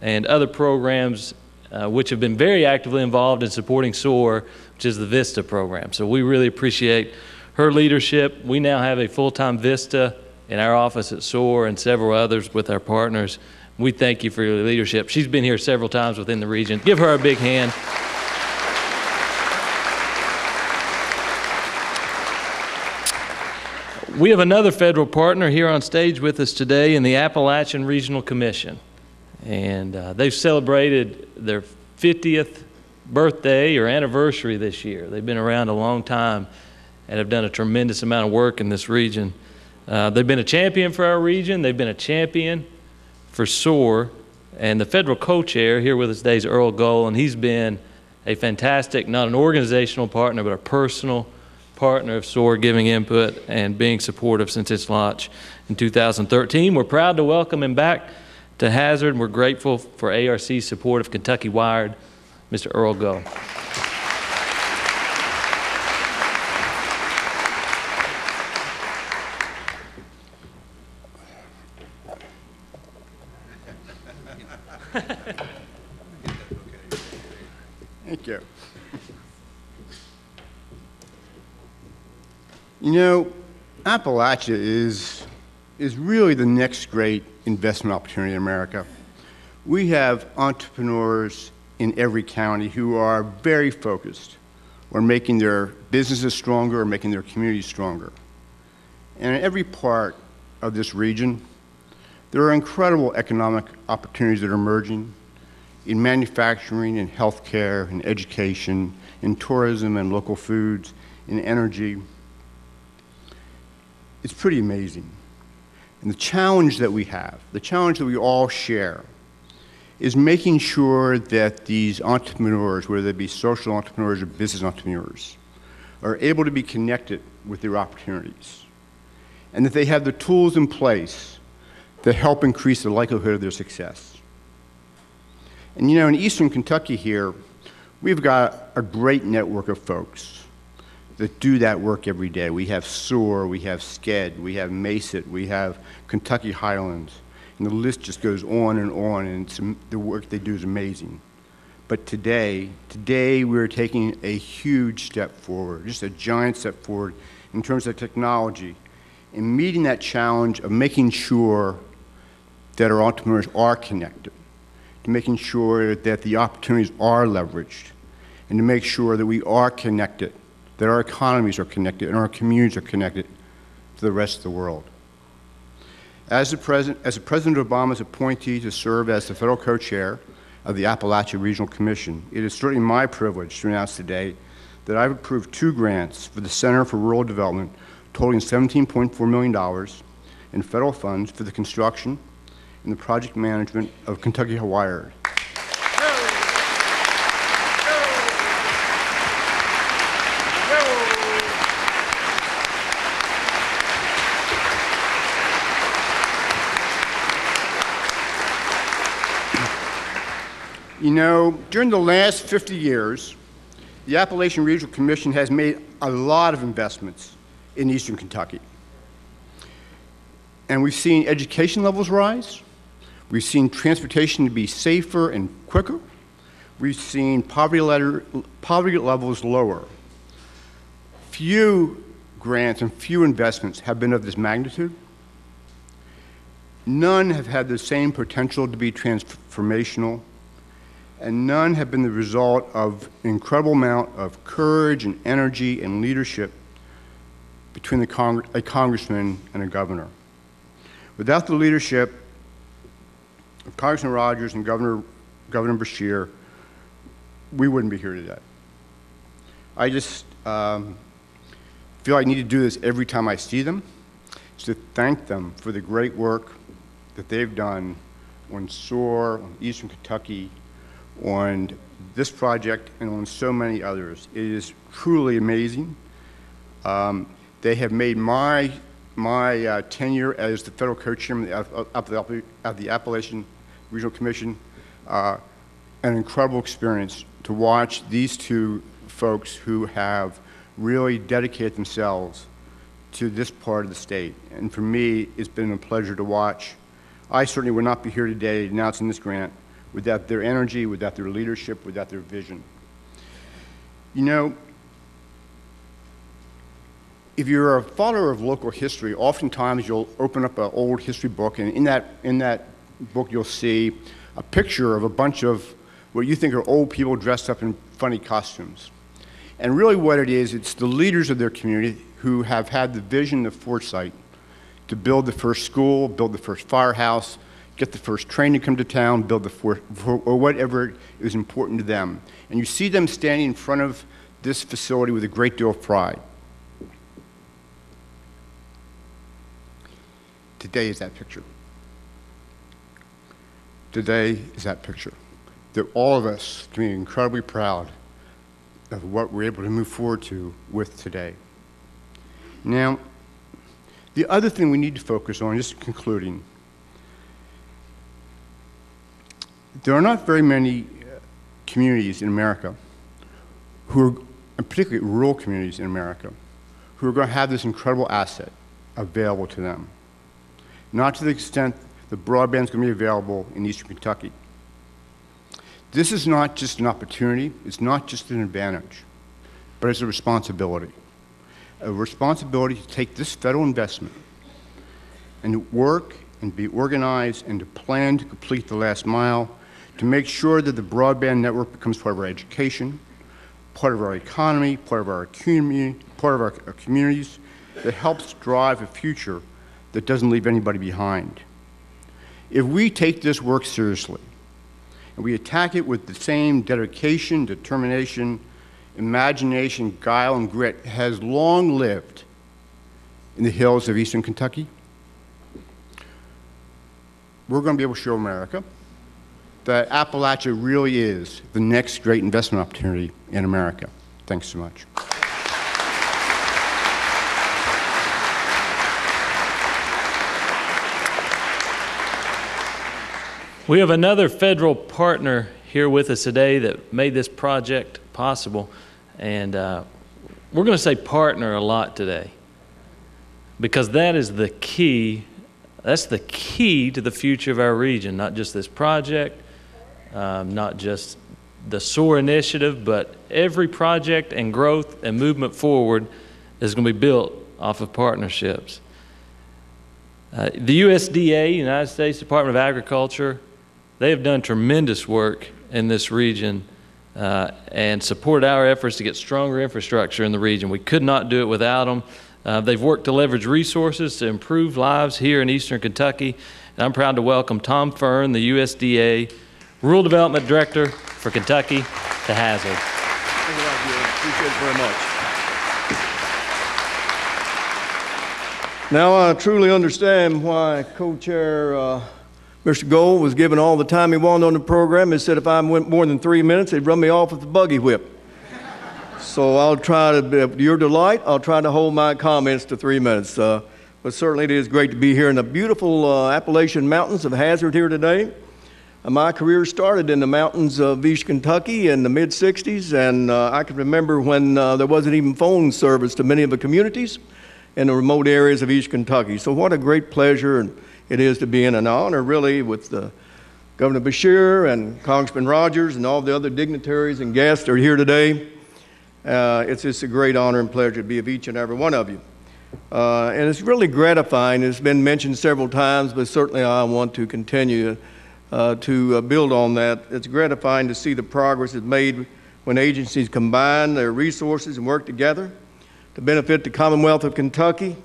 Speaker 9: and other programs which have been very actively involved in supporting SOAR, which is the VISTA program. So we really appreciate her leadership. We now have a full-time VISTA in our office at SOAR and several others with our partners. We thank you for your leadership. She's been here several times within the region. Give her a big hand. We have another federal partner here on stage with us today in the Appalachian Regional Commission. And they've celebrated their 50th birthday or anniversary this year. They've been around a long time and have done a tremendous amount of work in this region. They've been a champion for our region. They've been a champion for SOAR. And the federal co-chair here with us today is Earl Gull, and he's been a fantastic, not an organizational partner, but a personal partner of SOAR, giving input and being supportive since its launch in 2013. We're proud to welcome him back to Hazard, and we're grateful for ARC's support of Kentucky Wired, Mr. Earl Gull.
Speaker 11: Thank you. You know, Appalachia is really the next great investment opportunity in America. We have entrepreneurs in every county who are very focused on making their businesses stronger or making their communities stronger. And in every part of this region, there are incredible economic opportunities that are emerging in manufacturing, in healthcare, in education, in tourism and local foods, in energy. It's pretty amazing. And the challenge that we have, the challenge that we all share, is making sure that these entrepreneurs, whether they be social entrepreneurs or business entrepreneurs, are able to be connected with their opportunities, and that they have the tools in place that help increase the likelihood of their success. And you know, in Eastern Kentucky here, we've got a great network of folks that do that work every day. We have SOAR, we have SCED, we have MACET, we have Kentucky Highlands, and the list just goes on, and the work they do is amazing. But today we're taking a huge step forward, just a giant step forward in terms of technology, in meeting that challenge of making sure that our entrepreneurs are connected, to making sure that the opportunities are leveraged, and to make sure that we are connected, that our economies are connected and our communities are connected to the rest of the world. As President Obama's appointee to serve as the federal co-chair of the Appalachia Regional Commission, it is certainly my privilege to announce today that I've approved 2 grants for the Center for Rural Development totaling $17.4 million in federal funds for the construction and the project management of Kentucky Wired. You know, during the last 50 years, the Appalachian Regional Commission has made a lot of investments in Eastern Kentucky. And we've seen education levels rise. We've seen transportation to be safer and quicker. we've seen poverty levels lower. Few grants and few investments have been of this magnitude. None have had the same potential to be transformational, and none have been the result of an incredible amount of courage and energy and leadership between a congressman and a governor. Without the leadership of Congressman Rogers and Governor Beshear, we wouldn't be here today. I just feel I need to do this every time I see them, to thank them for the great work that they've done on SOAR, on Eastern Kentucky, on this project, and on so many others. It is truly amazing. They have made my tenure as the federal co-chairman of the Appalachian Regional Commission an incredible experience to watch these two folks who have really dedicated themselves to this part of the state. And for me, it's been a pleasure to watch. I certainly would not be here today announcing this grant without their energy, without their leadership, without their vision. You know, if you're a follower of local history, oftentimes you'll open up an old history book, and in that book you'll see a picture of a bunch of what you think are old people dressed up in funny costumes. And really what it is, it's the leaders of their community who have had the vision, the foresight to build the first school, build the first firehouse, get the first train to come to town, build or whatever is important to them. And you see them standing in front of this facility with a great deal of pride. Today is that picture. Today is that picture. That all of us can be incredibly proud of what we're able to move forward to with today. Now, the other thing we need to focus on, just concluding, there are not very many communities in America who are, and particularly rural communities in America, who are going to have this incredible asset available to them. Not to the extent that broadband is going to be available in Eastern Kentucky. This is not just an opportunity, it's not just an advantage, but it's a responsibility. A responsibility to take this federal investment and to work and be organized and to plan to complete the last mile, to make sure that the broadband network becomes part of our education, part of our economy, part of our community, part of our communities, that helps drive a future that doesn't leave anybody behind. If we take this work seriously, and we attack it with the same dedication, determination, imagination, guile, and grit has long lived in the hills of Eastern Kentucky, we're going to be able to show America that Appalachia really is the next great investment opportunity in America. Thanks so much.
Speaker 9: We have another federal partner here with us today that made this project possible, and we're going to say partner a lot today because that is the key. That's the key to the future of our region, not just this project, not just the SOAR initiative, but every project and growth and movement forward is going to be built off of partnerships. The USDA, United States Department of Agriculture, they have done tremendous work in this region and supported our efforts to get stronger infrastructure in the region. We could not do it without them. They've worked to leverage resources to improve lives here in Eastern Kentucky. And I'm proud to welcome Tom Fern, the USDA Rural Development Director for Kentucky, to Hazard.
Speaker 12: Thank you, appreciate it very much. Now I truly understand why Co-Chair Mr. Gold was given all the time he wanted on the program. He said if I went more than 3 minutes, he'd run me off with the buggy whip. So I'll try to, to your delight, I'll try to hold my comments to 3 minutes. But certainly it is great to be here in the beautiful Appalachian Mountains of Hazard here today. My career started in the mountains of East Kentucky in the mid-'60s, and I can remember when there wasn't even phone service to many of the communities in the remote areas of East Kentucky. So what a great pleasure it is to be in an honor, really, with the Governor Beshear and Congressman Rogers and all the other dignitaries and guests that are here today. It's just a great honor and pleasure to be with each and every one of you. And it's really gratifying. It's been mentioned several times, but certainly I want to continue to build on that. It's gratifying to see the progress that's made when agencies combine their resources and work together to benefit the Commonwealth of Kentucky.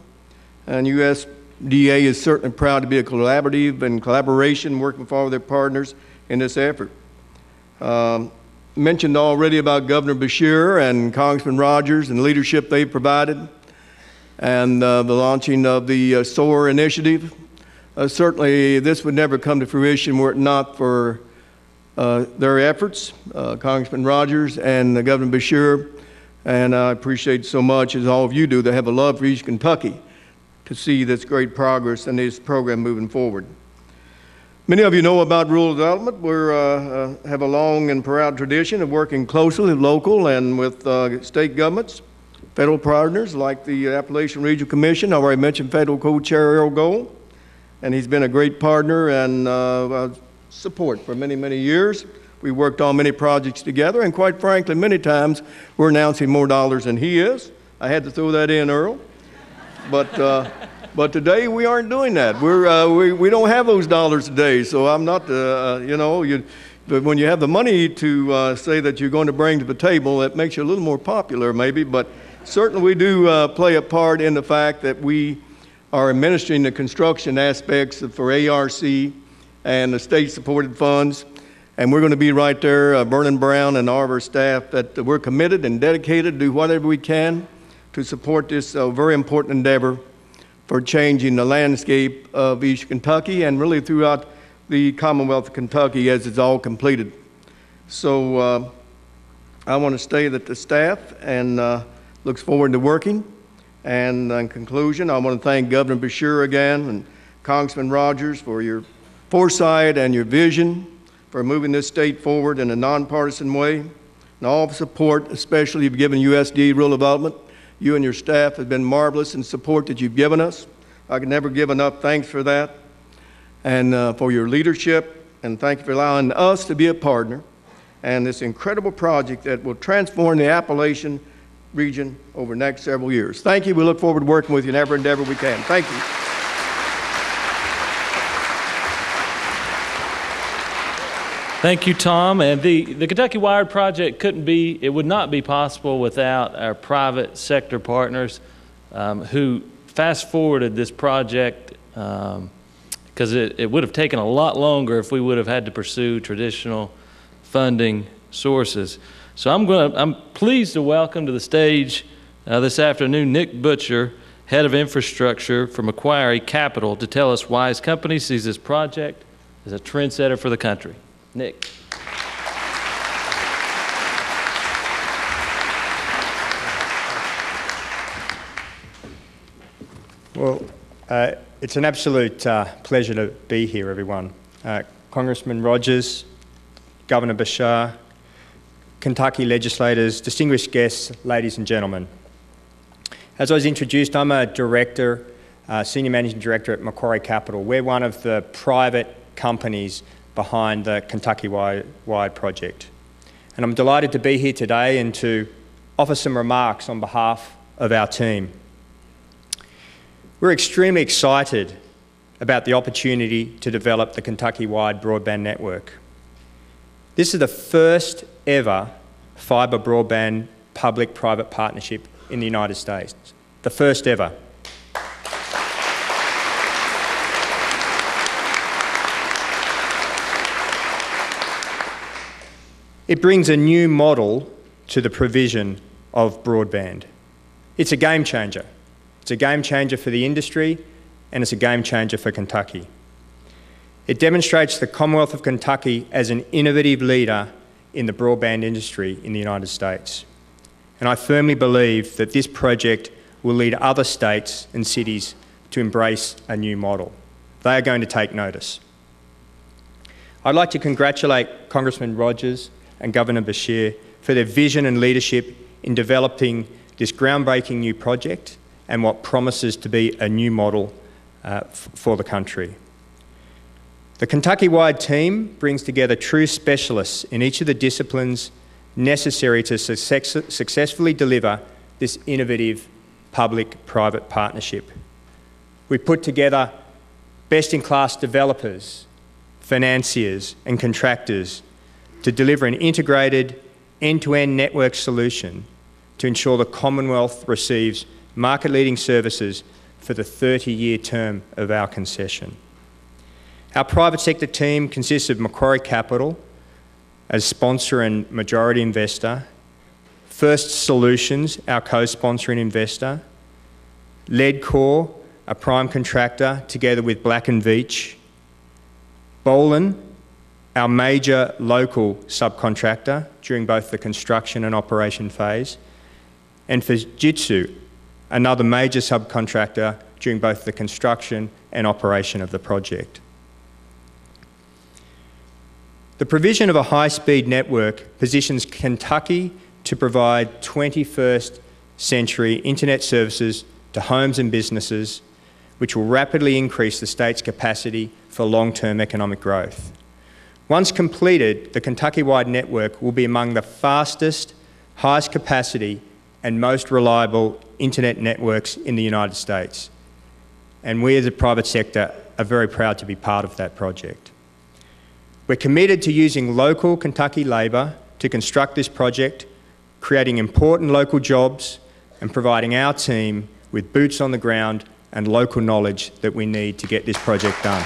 Speaker 12: And USDA is certainly proud to be a collaborative and collaboration working with all of their partners in this effort. Mentioned already about Governor Beshear and Congressman Rogers and the leadership they've provided and the launching of the SOAR initiative. Certainly this would never come to fruition were it not for their efforts, Congressman Rogers and Governor Beshear, and I appreciate so much, as all of you do, that have a love for East Kentucky, to see this great progress in this program moving forward. Many of you know about rural development. We have a long and proud tradition of working closely with local and with state governments, federal partners like the Appalachian Regional Commission. I already mentioned federal co-chair Earl Gold, and he's been a great partner and support for many, many years. We worked on many projects together, and quite frankly, many times we're announcing more dollars than he is. I had to throw that in, Earl. But today we aren't doing that. We don't have those dollars today, so I'm not, but when you have the money to say that you're going to bring to the table, it makes you a little more popular maybe, but certainly we do play a part in the fact that we are administering the construction aspects for ARC and the state-supported funds, and we're going to be right there, Vernon Brown and all of our staff, that we're committed and dedicated to do whatever we can to support this very important endeavor for changing the landscape of East Kentucky and really throughout the Commonwealth of Kentucky as it's all completed. So I want to say that the staff and looks forward to working. And in conclusion, I want to thank Governor Beshear again and Congressman Rogers for your foresight and your vision for moving this state forward in a nonpartisan way, and all the support, especially you've given USDA Rural Development. You and your staff have been marvelous in support that you've given us. I can never give enough thanks for that, and for your leadership, and thank you for allowing us to be a partner and this incredible project that will transform the Appalachian region over the next several years. Thank you. We look forward to working with you in every endeavor we can. Thank you.
Speaker 9: Thank you, Tom. And the Kentucky Wired project would not be possible without our private sector partners who fast-forwarded this project because it would have taken a lot longer if we would have had to pursue traditional funding sources. So I'm pleased to welcome to the stage this afternoon Nick Butcher, Head of Infrastructure for Macquarie Capital, to tell us why his company sees this project as a trendsetter for the country. Nick.
Speaker 13: Well, it's an absolute pleasure to be here, everyone. Congressman Rogers, Governor Beshear, Kentucky legislators, distinguished guests, ladies and gentlemen. As I was introduced, I'm a director, senior managing director at Macquarie Capital. We're one of the private companies behind the Kentucky Wired project. And I'm delighted to be here today and to offer some remarks on behalf of our team. We're extremely excited about the opportunity to develop the Kentucky Wired broadband network. This is the first ever fibre broadband public-private partnership in the United States. The first ever. It brings a new model to the provision of broadband. It's a game changer. It's a game changer for the industry, and it's a game changer for Kentucky. It demonstrates the Commonwealth of Kentucky as an innovative leader in the broadband industry in the United States. And I firmly believe that this project will lead other states and cities to embrace a new model. They are going to take notice. I'd like to congratulate Congressman Rogers and Governor Beshear for their vision and leadership in developing this groundbreaking new project and what promises to be a new model for the country. The Kentucky-wide team brings together true specialists in each of the disciplines necessary to successfully deliver this innovative public-private partnership. We put together best-in-class developers, financiers and contractors to deliver an integrated end-to-end network solution to ensure the Commonwealth receives market-leading services for the 30-year term of our concession. Our private sector team consists of Macquarie Capital as sponsor and majority investor, First Solutions, our co-sponsor and investor, Leadcore, a prime contractor, together with Black & Veatch, Bolin, our major local subcontractor during both the construction and operation phase, and Fujitsu, another major subcontractor during both the construction and operation of the project. The provision of a high-speed network positions Kentucky to provide 21st century internet services to homes and businesses, which will rapidly increase the state's capacity for long-term economic growth. Once completed, the Kentucky-wide network will be among the fastest, highest capacity and most reliable internet networks in the United States. And we as a private sector are very proud to be part of that project. We're committed to using local Kentucky labour to construct this project, creating important local jobs and providing our team with boots on the ground and local knowledge that we need to get this project done.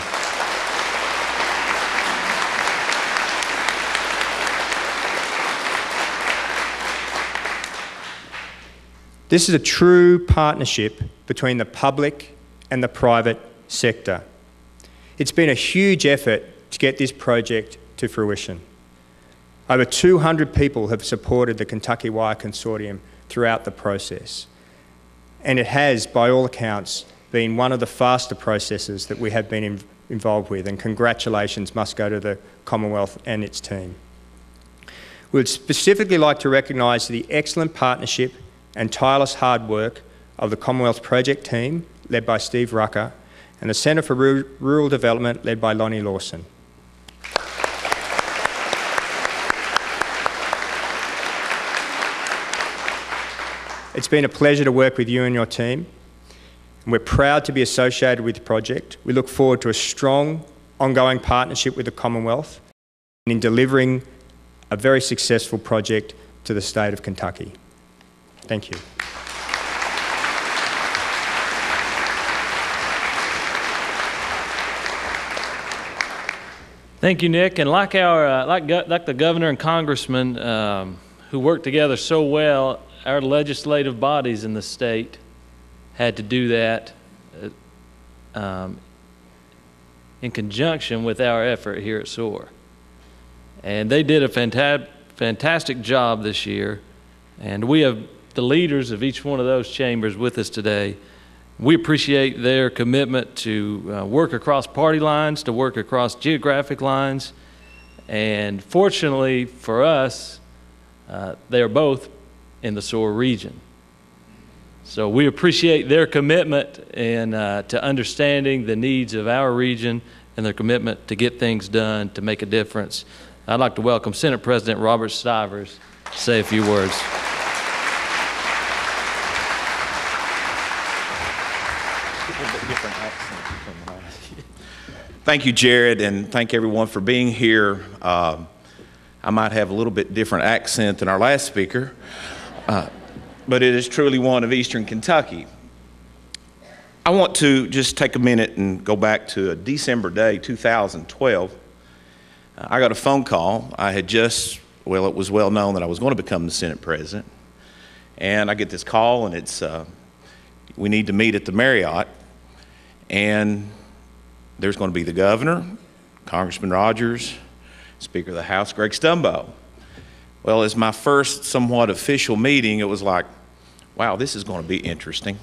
Speaker 13: This is a true partnership between the public and the private sector. It's been a huge effort to get this project to fruition. Over 200 people have supported the Kentucky Wire Consortium throughout the process. And it has, by all accounts, been one of the faster processes that we have been involved with, and congratulations must go to the Commonwealth and its team. We would specifically like to recognise the excellent partnership and tireless hard work of the Commonwealth project team, led by Steve Rucker, and the Centre for Rural Development, led by Lonnie Lawson. It's been a pleasure to work with you and your team, and we're proud to be associated with the project. We look forward to a strong, ongoing partnership with the Commonwealth and in delivering a very successful project to the state of Kentucky. Thank you.
Speaker 9: Thank you, Nick. And like the governor and congressman who worked together so well, our legislative bodies in the state had to do that in conjunction with our effort here at SOAR. And they did a fantastic job this year. And we have the leaders of each one of those chambers with us today. We appreciate their commitment to work across party lines, to work across geographic lines. And fortunately for us, they are both in the SOAR region. So we appreciate their commitment and to understanding the needs of our region and their commitment to get things done, to make a difference. I'd like to welcome Senate President Robert Stivers to say a few words.
Speaker 14: Thank you, Jared, and thank everyone for being here. I might have a little bit different accent than our last speaker, but it is truly one of Eastern Kentucky. I want to just take a minute and go back to a December day, 2012. I got a phone call. I had just, well, it was well known that I was going to become the Senate President. And I get this call, and it's, we need to meet at the Marriott. And there's going to be the governor, Congressman Rogers, Speaker of the House, Greg Stumbo. Well, as my first somewhat official meeting, it was like, wow, this is going to be interesting.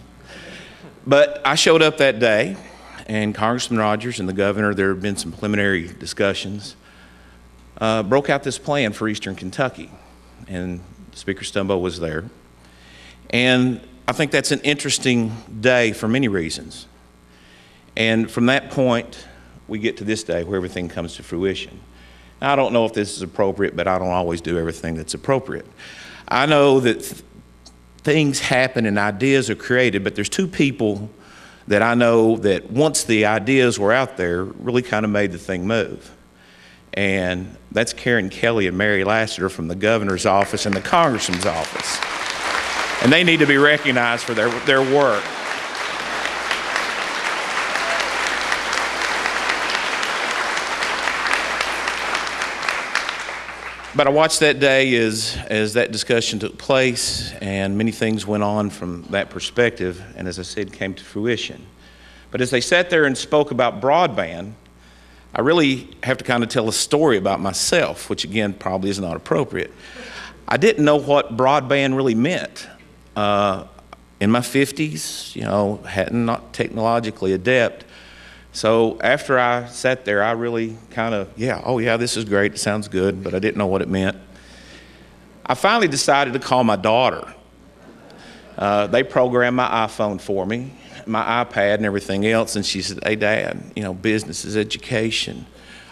Speaker 14: But I showed up that day, and Congressman Rogers and the governor, there had been some preliminary discussions, broke out this plan for Eastern Kentucky. And Speaker Stumbo was there. And I think that's an interesting day for many reasons. And from that point, we get to this day where everything comes to fruition. Now, I don't know if this is appropriate, but I don't always do everything that's appropriate. I know that things happen and ideas are created, but there's two people that I know that once the ideas were out there, really kind of made the thing move. And that's Karen Kelly and Mary Lassiter from the governor's office and the congressman's office. And they need to be recognized for their work. But I watched that day as that discussion took place, and many things went on from that perspective, and as I said, came to fruition. But as they sat there and spoke about broadband, I really have to kind of tell a story about myself, which again probably is not appropriate. I didn't know what broadband really meant. In my 50s, you know, not technologically adept. So after I sat there, I really kind of, oh yeah, this is great, it sounds good, but I didn't know what it meant. I finally decided to call my daughter. They programmed my iPhone for me, my iPad and everything else, and she said, hey Dad, you know, business is education.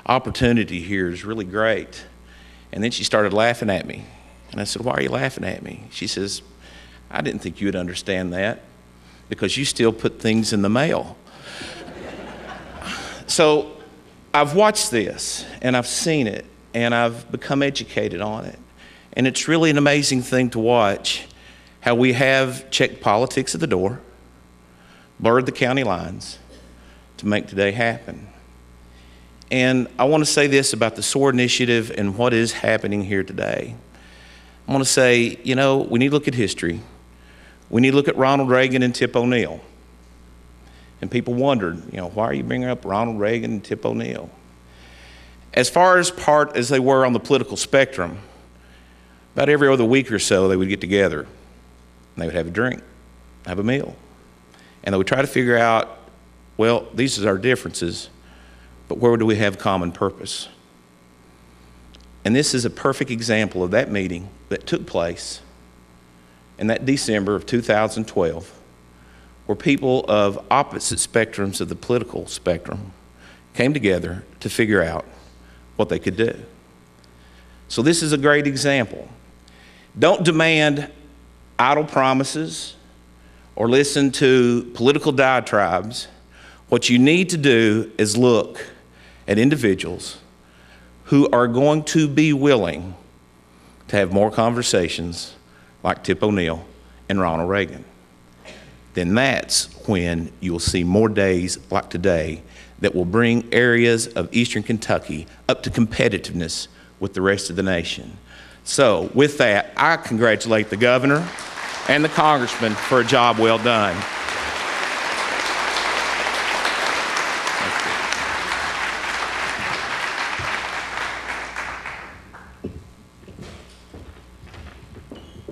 Speaker 14: Opportunity here is really great. And then she started laughing at me. And I said, why are you laughing at me? She says, I didn't think you would understand that because you still put things in the mail. So I've watched this and I've seen it and I've become educated on it. And it's really an amazing thing to watch how we have checked politics at the door, blurred the county lines to make today happen. And I want to say this about the SOAR initiative and what is happening here today. I want to say, you know, we need to look at history. We need to look at Ronald Reagan and Tip O'Neill. And people wondered, you know, why are you bringing up Ronald Reagan and Tip O'Neill? As far as part as they were on the political spectrum, about every other week or so they would get together and they would have a drink, have a meal. And they would try to figure out, well, these are our differences, but where do we have common purpose? And this is a perfect example of that meeting that took place in that December of 2012, where people of opposite spectrums of the political spectrum came together to figure out what they could do. So this is a great example. Don't demand idle promises or listen to political diatribes. What you need to do is look at individuals who are going to be willing to have more conversations like Tip O'Neill and Ronald Reagan. Then that's when you'll see more days like today that will bring areas of Eastern Kentucky up to competitiveness with the rest of the nation. So with that, I congratulate the governor and the congressman for a job well done.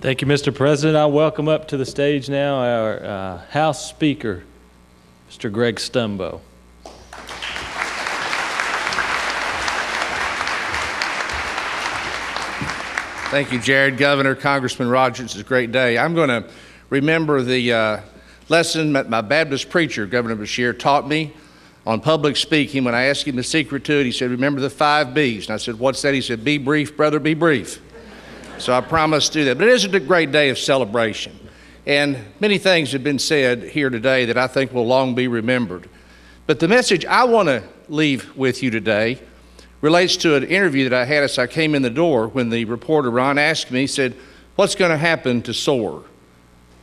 Speaker 9: Thank you, Mr. President. I welcome up to the stage now our House Speaker, Mr. Greg Stumbo.
Speaker 15: Thank you, Jared. Governor, Congressman Rogers, it's a great day. I'm going to remember the lesson that my Baptist preacher, Governor Beshear, taught me on public speaking. When I asked him the secret to it, he said, remember the 5 B's. And I said, what's that? He said, be brief, brother, be brief. So I promise to do that. But it is a great day of celebration. And many things have been said here today that I think will long be remembered. But the message I want to leave with you today relates to an interview that I had as I came in the door when the reporter Ron asked me, he said, what's going to happen to SOAR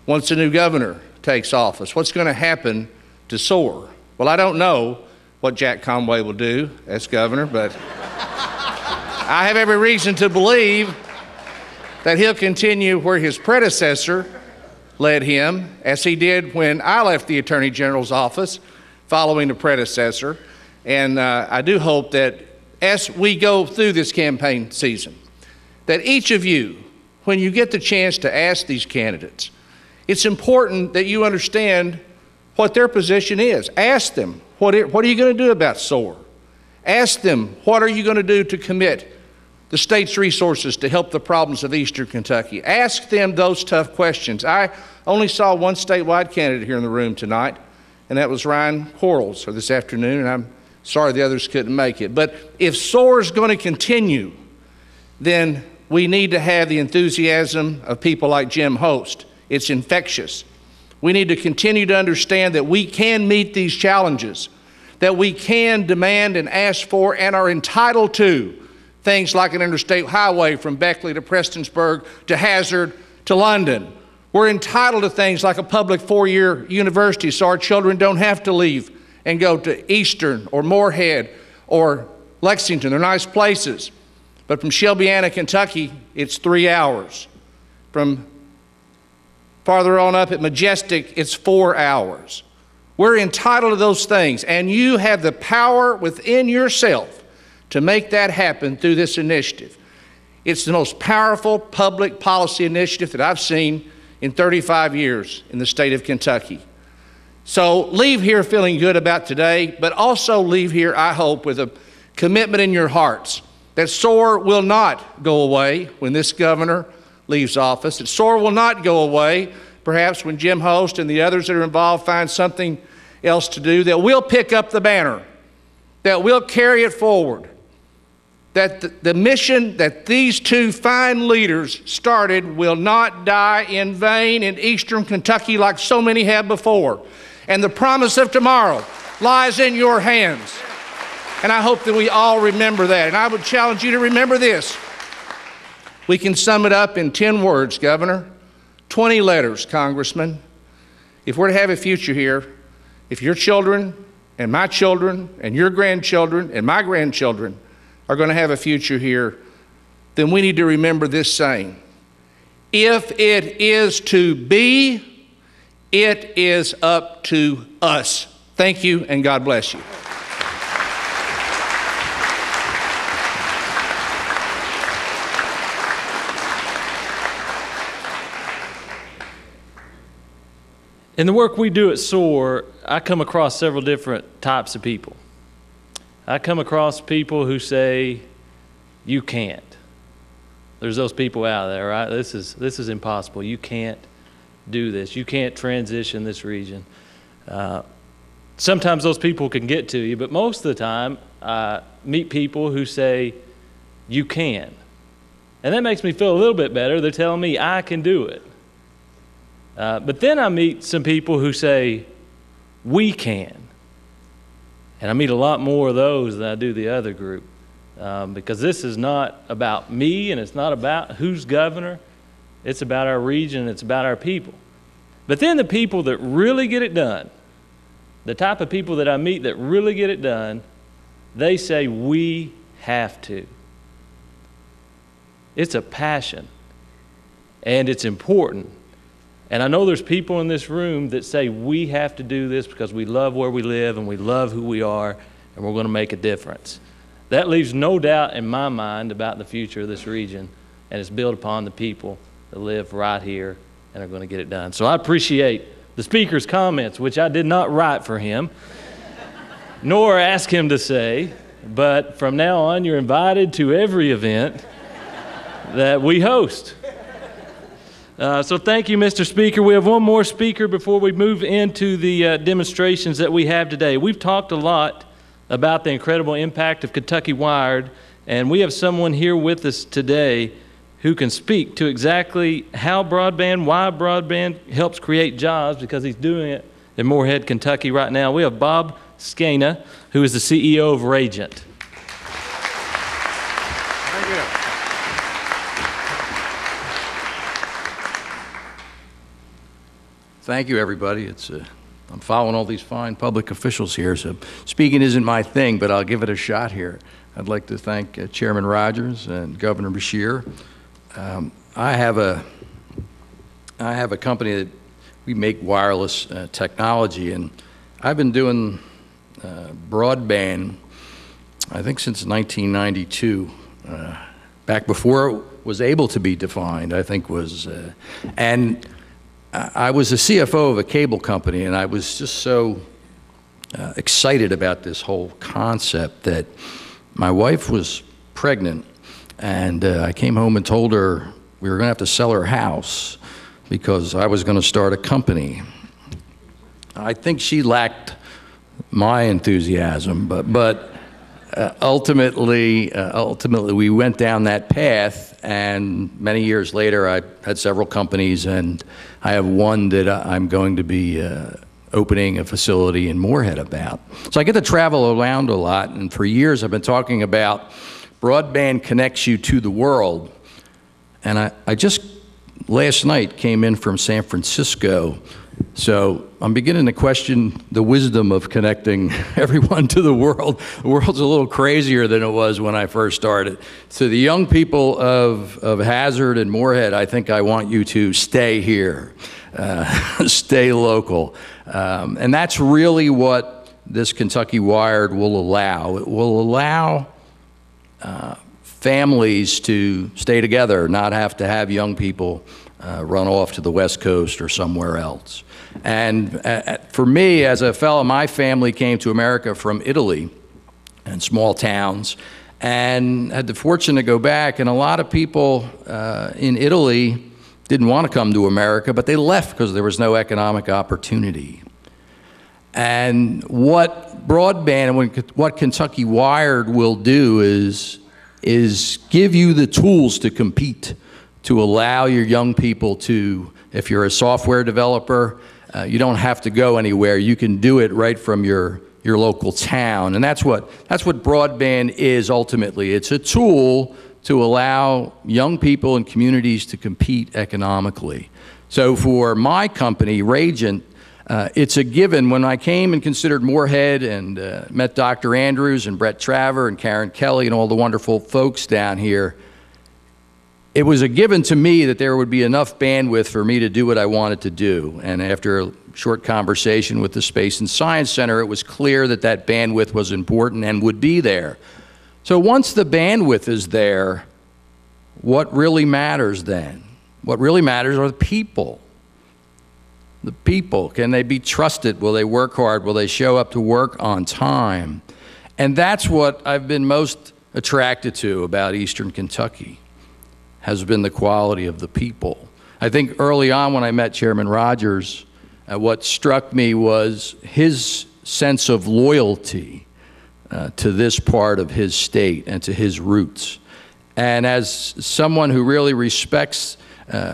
Speaker 15: once the new governor takes office? What's going to happen to SOAR? Well, I don't know what Jack Conway will do as governor, but I have every reason to believe that he'll continue where his predecessor led him, as he did when I left the Attorney General's office following the predecessor. And I do hope that as we go through this campaign season, that each of you, when you get the chance to ask these candidates, it's important that you understand what their position is. Ask them, what are you going to do about SOAR? Ask them, what are you going to do to commit the state's resources to help the problems of Eastern Kentucky? Ask them those tough questions. I only saw one statewide candidate here in the room tonight, and that was Ryan Quarles this afternoon, and I'm Sorry the others couldn't make it. But if SOAR is going to continue, then we need to have the enthusiasm of people like Jim Host. It's infectious. We need to continue to understand that we can meet these challenges, that we can demand and ask for and are entitled to things like an interstate highway from Beckley to Prestonsburg to Hazard to London. We're entitled to things like a public four-year university so our children don't have to leave and go to Eastern or Moorhead or Lexington. They're nice places. But from Shelbyana, Kentucky, it's 3 hours. From farther on up at Majestic, it's 4 hours. We're entitled to those things, and you have the power within yourself to make that happen through this initiative. It's the most powerful public policy initiative that I've seen in 35 years in the state of Kentucky. So leave here feeling good about today, but also leave here, I hope, with a commitment in your hearts that SOAR will not go away when this governor leaves office, that SOAR will not go away perhaps when Jim Host and the others that are involved find something else to do, that we'll pick up the banner, that we'll carry it forward, that the mission that these two fine leaders started will not die in vain in Eastern Kentucky like so many have before. And the promise of tomorrow lies in your hands. And I hope that we all remember that. And I would challenge you to remember this. We can sum it up in 10 words, Governor, 20 letters, Congressman. If we're to have a future here, if your children and my children and your grandchildren and my grandchildren are going to have a future here, then we need to remember this saying: if it is to be, it is up to us. Thank you, and God bless you.
Speaker 9: In the work we do at SOAR, I come across several different types of people. I come across people who say, you can't. There's those people out there, right? This is impossible. You can't do this. You can't transition this region. Sometimes those people can get to you, but most of the time I meet people who say, you can. And that makes me feel a little bit better. They're telling me I can do it. But then I meet some people who say, we can. And I meet a lot more of those than I do the other group. Because this is not about me and it's not about who's governor. It's about our region, it's about our people. But then the people that really get it done, the type of people that I meet that really get it done, they say we have to. It's a passion and it's important. And I know there's people in this room that say we have to do this because we love where we live and we love who we are and we're going to make a difference. That leaves no doubt in my mind about the future of this region, and it's built upon the people that live right here and are going to get it done. So I appreciate the speaker's comments, which I did not write for him, nor ask him to say, but from now on you're invited to every event that we host. So thank you, Mr. Speaker. We have one more speaker before we move into the demonstrations that we have today. We've talked a lot about the incredible impact of Kentucky Wired, and we have someone here with us today who can speak to exactly how broadband, why broadband helps create jobs, because he's doing it in Moorhead, Kentucky right now. We have Bob Skena, who is the CEO of Ragent.
Speaker 15: Thank you.
Speaker 16: Thank you, everybody. I'm following all these fine public officials here, so speaking isn't my thing, but I'll give it a shot here. I'd like to thank Chairman Rogers and Governor Beshear. I have a company that we make wireless technology, and I've been doing broadband, I think, since 1992. Back before it was able to be defined, I think and I was a CFO of a cable company, and I was just so excited about this whole concept that my wife was pregnant, and I came home and told her we were going to have to sell her house because I was going to start a company. I think she lacked my enthusiasm, but ultimately we went down that path, and many years later I had several companies, and I have one that I'm going to be opening a facility in Moorhead about. So I get to travel around a lot, and for years I've been talking about broadband connects you to the world. And I just last night came in from San Francisco, so I'm beginning to question the wisdom of connecting everyone to the world. The world's a little crazier than it was when I first started. So the young people of Hazard and Moorhead, I think I want you to stay here, stay local. And that's really what this Kentucky Wired will allow. It will allow families to stay together, not have to have young people run off to the West Coast or somewhere else. And for me, as a fellow, my family came to America from Italy and small towns, and had the fortune to go back, and a lot of people in Italy didn't want to come to America, but they left because there was no economic opportunity. And what broadband and what Kentucky Wired will do is give you the tools to compete, to allow your young people to, if you're a software developer, you don't have to go anywhere. You can do it right from your local town. And that's what broadband is ultimately. It's a tool to allow young people and communities to compete economically. So for my company, Ragent, it's a given. When I came and considered Moorhead and met Dr. Andrews and Brett Traver and Karen Kelly and all the wonderful folks down here, it was a given to me that there would be enough bandwidth for me to do what I wanted to do. And after a short conversation with the Space and Science Center, it was clear that that bandwidth was important and would be there. So once the bandwidth is there, what really matters then? What really matters are the people. The people, can they be trusted? Will they work hard? Will they show up to work on time? And that's what I've been most attracted to about Eastern Kentucky, has been the quality of the people. I think early on when I met Chairman Rogers, what struck me was his sense of loyalty to this part of his state and to his roots. And as someone who really respects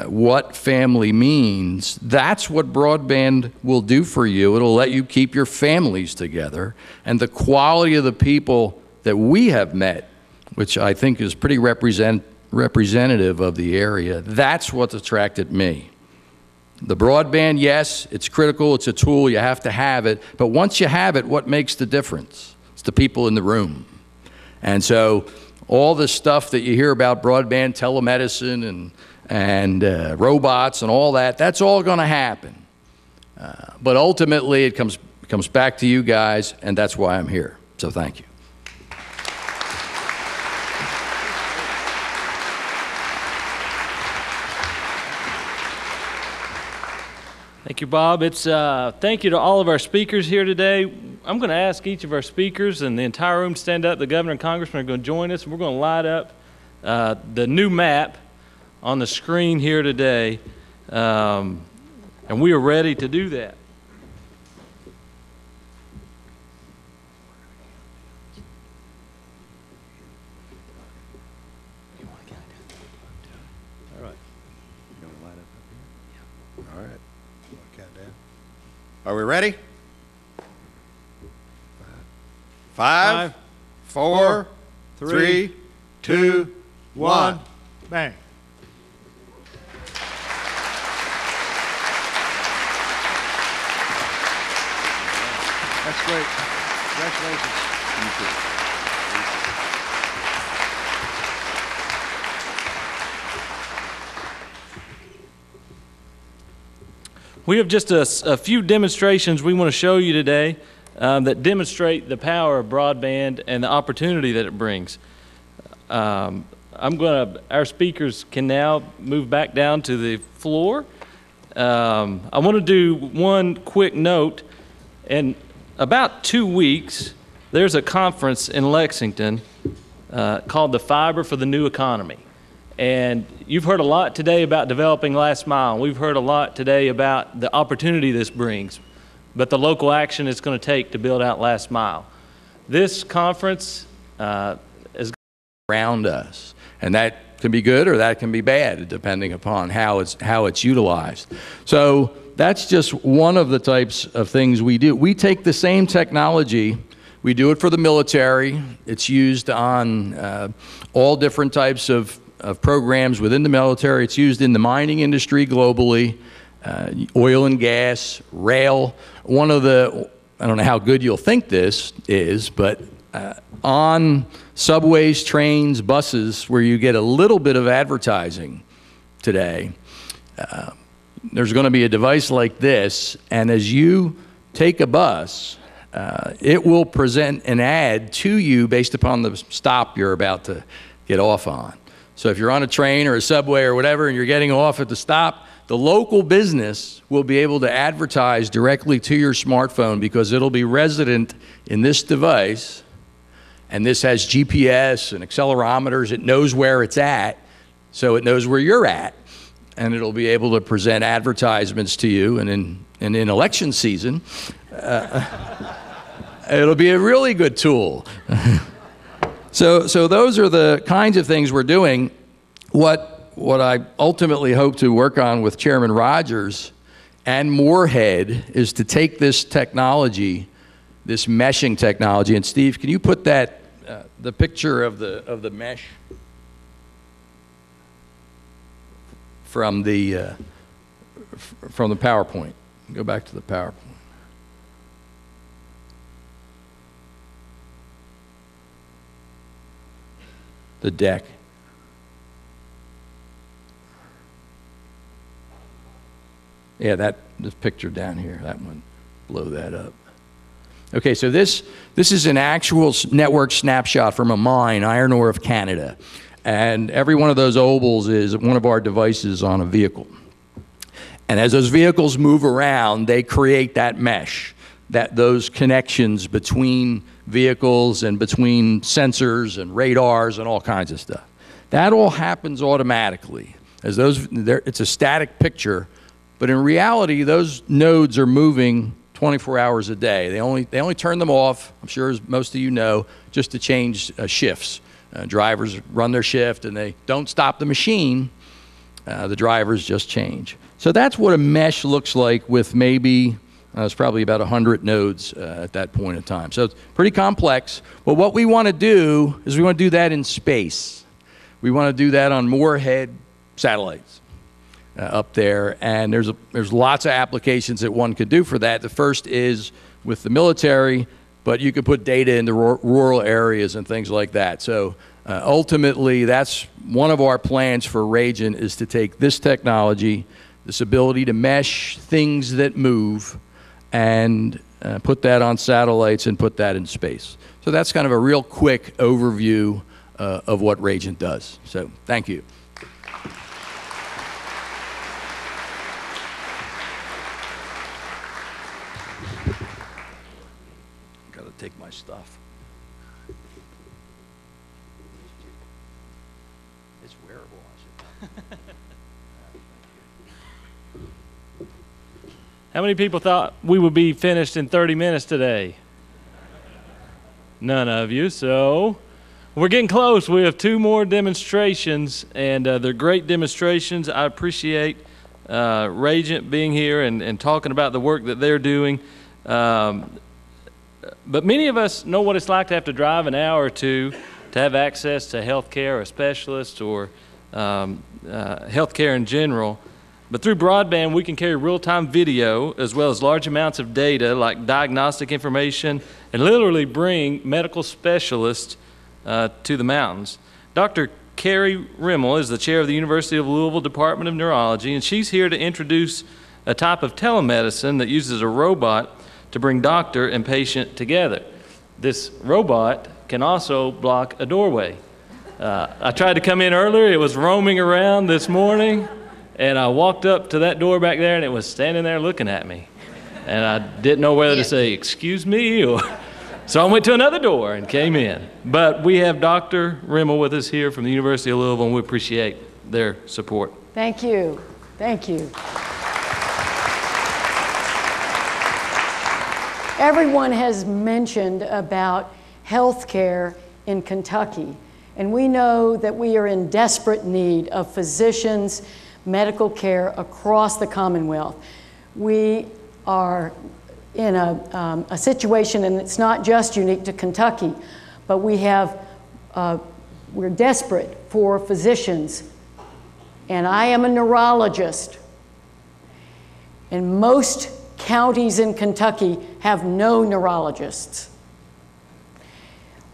Speaker 16: what family means, that's what broadband will do for you. It'll let you keep your families together. And the quality of the people that we have met, which I think is pretty representative of the area, that's what's attracted me. The broadband, yes, it's critical, it's a tool, you have to have it, but once you have it, what makes the difference? It's the people in the room. And so all the stuff that you hear about broadband, telemedicine, and robots and all that, that's all going to happen. But ultimately, it comes back to you guys, and that's why I'm here. So thank you.
Speaker 9: Thank you, Bob. Thank you to all of our speakers here today. I'm going to ask each of our speakers and the entire room to stand up. The governor and congressman are going to join us, and we're going to light up the new map on the screen here today, and we are ready to do that.
Speaker 10: All right. You want to light up here? All right. Count down. Are we ready? 5, 4, 3, 2, 1,
Speaker 3: bang. That's great. Congratulations. Thank you.
Speaker 9: We have just a few demonstrations we want to show you today that demonstrate the power of broadband and the opportunity that it brings. Our speakers can now move back down to the floor. I want to do one quick note. In about 2 weeks, there's a conference in Lexington called the Fiber for the New Economy. And you've heard a lot today about developing last mile. We've heard a lot today about the opportunity this brings. but the local action it's going to take to build out last mile. This conference is
Speaker 16: around us, and that can be good or that can be bad, depending upon how it's utilized. So that's just one of the types of things we do. We take the same technology. We do it for the military. It's used on all different types of programs within the military. It's used in the mining industry globally, oil and gas, rail. One of the, I don't know how good you'll think this is, but on subways, trains, buses, where you get a little bit of advertising today, there's going to be a device like this, and as you take a bus, it will present an ad to you based upon the stop you're about to get off on. So if you're on a train or a subway or whatever and you're getting off at the stop, the local business will be able to advertise directly to your smartphone because it'll be resident in this device, and this has GPS and accelerometers. It knows where it's at, so it knows where you're at, and it'll be able to present advertisements to you. And in election season, it'll be a really good tool. So those are the kinds of things we're doing. What I ultimately hope to work on with Chairman Rogers and Moorhead is to take this technology, this meshing technology, and Steve, can you put that the picture of the mesh from the PowerPoint? Go back to the PowerPoint. The deck. Yeah, this picture down here, that one, blow that up. Okay, so this is an actual network snapshot from a mine, iron ore of Canada. And every one of those ovals is one of our devices on a vehicle. And as those vehicles move around, they create that mesh, those connections between vehicles and between sensors and radars and all kinds of stuff. That all happens automatically. It's a static picture, but in reality, those nodes are moving 24 hours a day. They only turn them off, I'm sure as most of you know, just to change shifts. Drivers run their shift and they don't stop the machine. The drivers just change. So that's what a mesh looks like with maybe, it's probably about 100 nodes at that point in time. So it's pretty complex. But what we want to do is we want to do that in space. We want to do that on Moorhead satellites up there. And there's lots of applications that one could do for that. The first is with the military, but you could put data into rural areas and things like that. So ultimately, that's one of our plans for Ragent, is to take this technology, this ability to mesh things that move, and put that on satellites and put that in space. So that's kind of a real quick overview of what Ragent does. So thank you. Got to take my stuff. It's wearable, I should.
Speaker 9: How many people thought we would be finished in 30 minutes today? None of you, so we're getting close. We have 2 more demonstrations, and they're great demonstrations. I appreciate Ragent being here and talking about the work that they're doing. But many of us know what it's like to have to drive an hour or two to have access to health care or a specialist or health care in general. But through broadband, we can carry real-time video as well as large amounts of data like diagnostic information and literally bring medical specialists to the mountains. Dr. Carrie Rimmel is the chair of the University of Louisville Department of Neurology, and she's here to introduce a type of telemedicine that uses a robot to bring doctor and patient together. This robot can also block a doorway. I tried to come in earlier. It was roaming around this morning. And I walked up to that door back there, and it was standing there looking at me. And I didn't know whether to say, excuse me, or... So I went to another door and came in. But we have Dr. Rimmel with us here from the University of Louisville, and we appreciate their support.
Speaker 17: Thank you. Thank you. Everyone has mentioned about health care in Kentucky, and we know that we are in desperate need of physicians, medical care across the Commonwealth. We are in a situation, and it's not just unique to Kentucky, but we're desperate for physicians. And I am a neurologist, and most counties in Kentucky have no neurologists.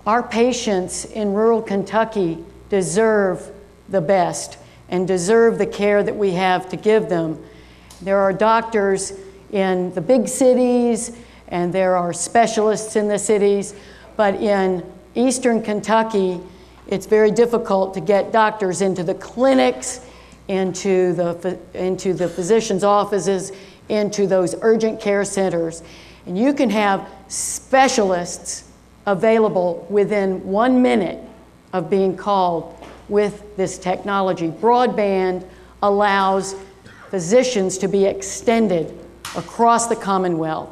Speaker 17: Our patients in rural Kentucky deserve the best and deserve the care that we have to give them. There are doctors in the big cities, and there are specialists in the cities, but in eastern Kentucky, it's very difficult to get doctors into the clinics, into the physicians' offices, into those urgent care centers. And you can have specialists available within 1 minute of being called with this technology. Broadband allows physicians to be extended across the Commonwealth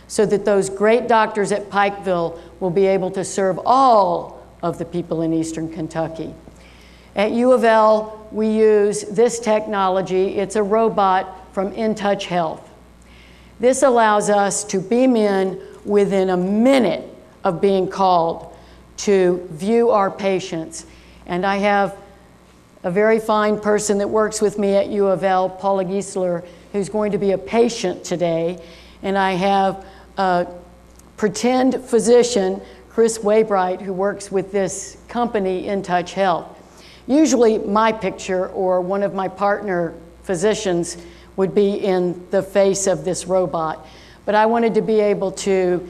Speaker 17: so that those great doctors at Pikeville will be able to serve all of the people in eastern Kentucky. At U of L, we use this technology. It's a robot from InTouch Health. This allows us to beam in within a minute of being called to view our patients. And I have a very fine person that works with me at U of L, Paula Giesler, who's going to be a patient today. And I have a pretend physician, Chris Waybright, who works with this company, InTouch Health. Usually my picture or one of my partner physicians would be in the face of this robot. But I wanted to be able to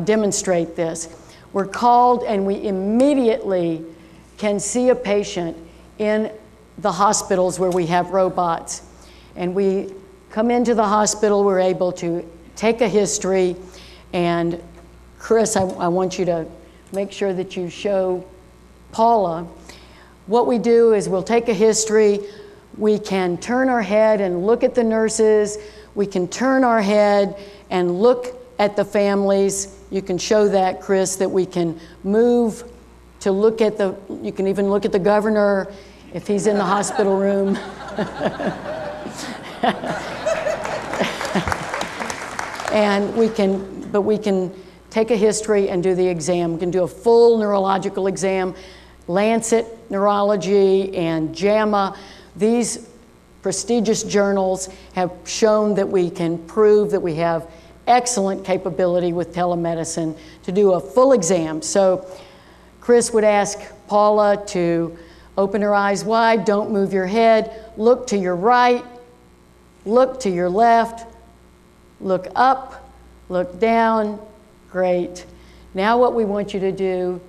Speaker 17: demonstrate this. We're called and we immediately can see a patient in the hospitals where we have robots. And we come into the hospital, we're able to take a history, and Chris, I want you to make sure that you show Paula. What we do is we'll take a history, we can turn our head and look at the nurses, we can turn our head and look at the families. You can show that, Chris, that we can move to look at you can even look at the governor if he's in the hospital room. And we can take a history and do the exam. We can do a full neurological exam. Lancet Neurology and JAMA, these prestigious journals have shown that we can prove that we have excellent capability with telemedicine to do a full exam. So Chris would ask Paula to open her eyes wide, don't move your head, look to your right, look to your left, look up, look down, great. Now what we want you to do,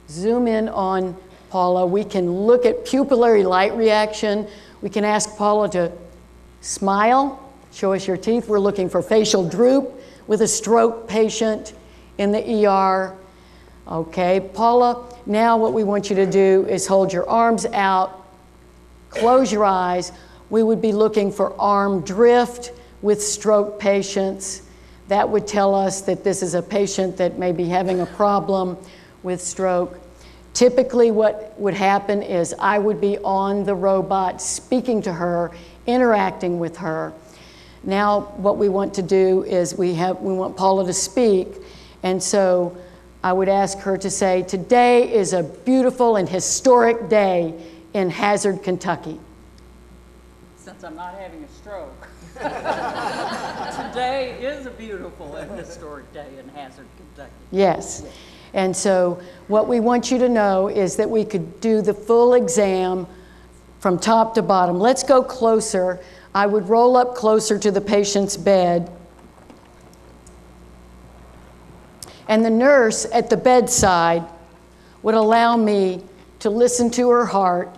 Speaker 17: zoom in on Paula. We can look at pupillary light reaction. We can ask Paula to smile, show us your teeth. We're looking for facial droop with a stroke patient in the ER. Okay, Paula, now what we want you to do is hold your arms out, close your eyes. We would be looking for arm drift with stroke patients. That would tell us that this is a patient that may be having a problem with stroke. Typically what would happen is I would be on the robot speaking to her, interacting with her. Now what we want to do is we want Paula to speak, and so I would ask her to say, today is a beautiful and historic day in Hazard, Kentucky.
Speaker 18: Since I'm not having a stroke. Today is a beautiful and historic day in Hazard, Kentucky.
Speaker 17: Yes. And so what we want you to know is that we could do the full exam from top to bottom. Let's go closer. I would roll up closer to the patient's bed. And the nurse at the bedside would allow me to listen to her heart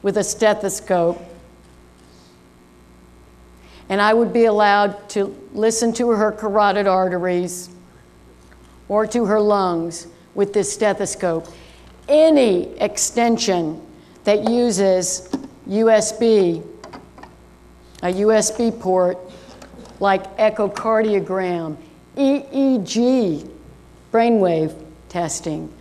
Speaker 17: with a stethoscope. And I would be allowed to listen to her carotid arteries or to her lungs with this stethoscope. Any extension that uses USB, a USB port, like echocardiogram, EEG, brainwave testing,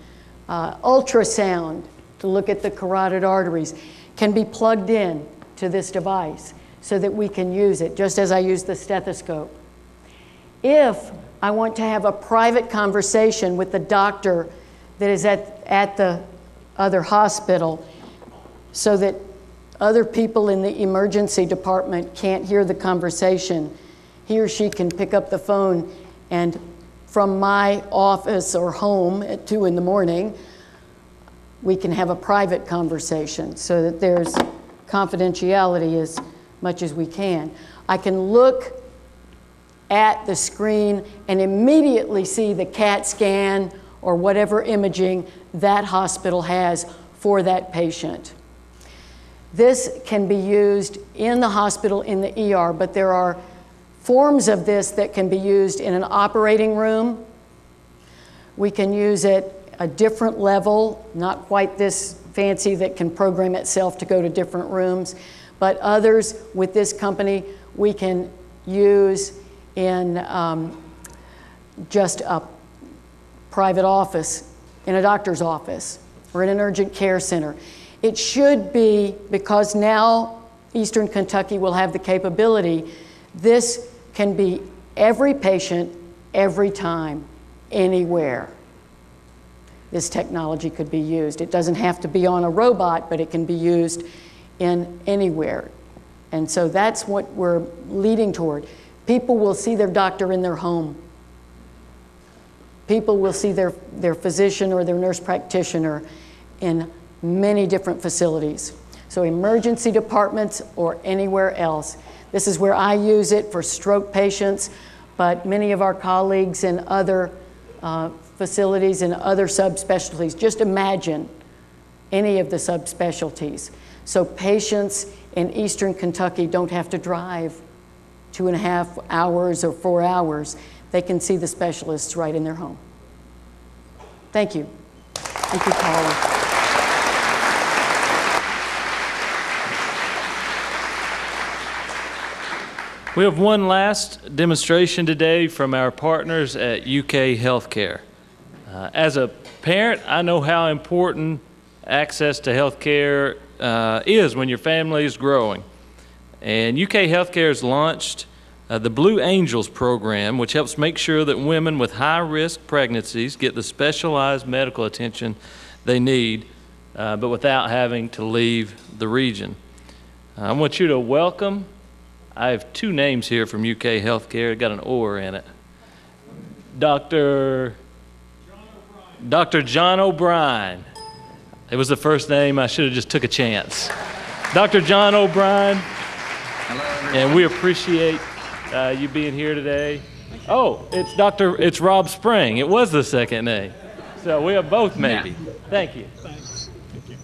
Speaker 17: ultrasound to look at the carotid arteries can be plugged in to this device so that we can use it, just as I use the stethoscope. If I want to have a private conversation with the doctor that is at the other hospital so that other people in the emergency department can't hear the conversation, he or she can pick up the phone and from my office or home at 2 in the morning, we can have a private conversation so that there's confidentiality as much as we can. I can look at the screen and immediately see the CAT scan or whatever imaging that hospital has for that patient. This can be used in the hospital in the ER, but there are forms of this that can be used in an operating room. We can use it a different level, not quite this fancy that can program itself to go to different rooms, but others with this company we can use in just a private office, in a doctor's office, or in an urgent care center. It should be, because now Eastern Kentucky will have the capability, this can be every patient, every time, anywhere. This technology could be used. It doesn't have to be on a robot, but it can be used in anywhere. And so that's what we're leading toward. People will see their doctor in their home. People will see their physician or their nurse practitioner in many different facilities. So emergency departments or anywhere else. This is where I use it for stroke patients, but many of our colleagues in other facilities and other subspecialties, just imagine any of the subspecialties. So patients in Eastern Kentucky don't have to drive 2.5 hours or 4 hours. They can see the specialists right in their home. Thank you. Thank you, Paula.
Speaker 9: We have one last demonstration today from our partners at UK Healthcare. As a parent, I know how important access to healthcare is when your family is growing. And UK Healthcare has launched the Blue Angels program, which helps make sure that women with high-risk pregnancies get the specialized medical attention they need, but without having to leave the region. I want you to welcome, I have 2 names here from UK Healthcare, got an "or" in it. Dr. John O'Brien. It was the first name, I should have just took a chance. Dr. John O'Brien. Hello, and we appreciate you being here today. Oh, it's Rob Spring. It was the second name. So we have both maybe. Yeah. Thank you.
Speaker 19: Thanks. Thank you.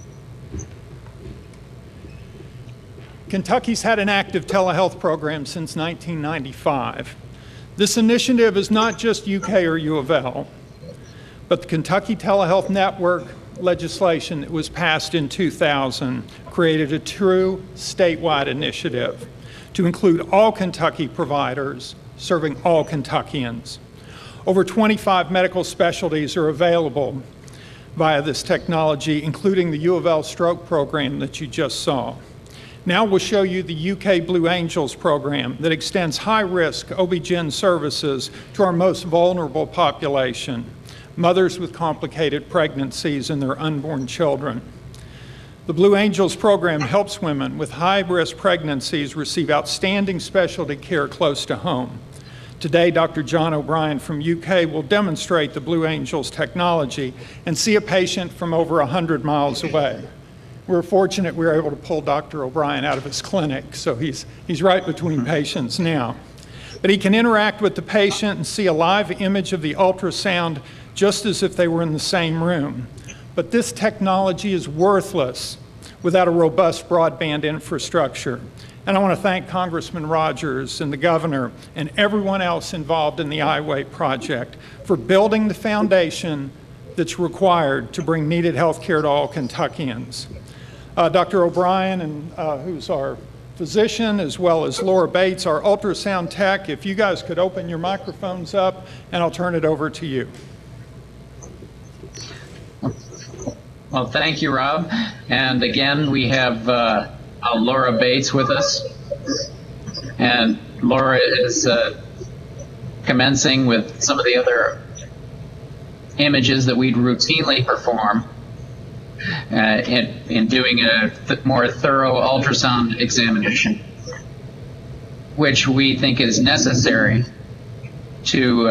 Speaker 19: Kentucky's had an active telehealth program since 1995. This initiative is not just UK or U of L, but the Kentucky Telehealth Network legislation that was passed in 2000 created a true statewide initiative to include all Kentucky providers serving all Kentuckians. Over 25 medical specialties are available via this technology, including the U of L stroke program that you just saw. Now we'll show you the UK Blue Angels program that extends high-risk OB-GYN services to our most vulnerable population, mothers with complicated pregnancies and their unborn children. The Blue Angels program helps women with high-risk pregnancies receive outstanding specialty care close to home. Today, Dr. John O'Brien from UK will demonstrate the Blue Angels technology and see a patient from over 100 miles away. We're fortunate we were able to pull Dr. O'Brien out of his clinic, so he's right between patients now. But he can interact with the patient and see a live image of the ultrasound just as if they were in the same room. But this technology is worthless without a robust broadband infrastructure. And I want to thank Congressman Rogers and the governor and everyone else involved in the iWay project for building the foundation that's required to bring needed health care to all Kentuckians. Dr. O'Brien, who's our physician, as well as Laura Bates, our ultrasound tech. If you guys could open your microphones up, and I'll turn it over to you.
Speaker 20: Well, thank you, Rob. And again, we have Laura Bates with us. And Laura is commencing with some of the other images that we'd routinely perform in doing a more thorough ultrasound examination, which we think is necessary to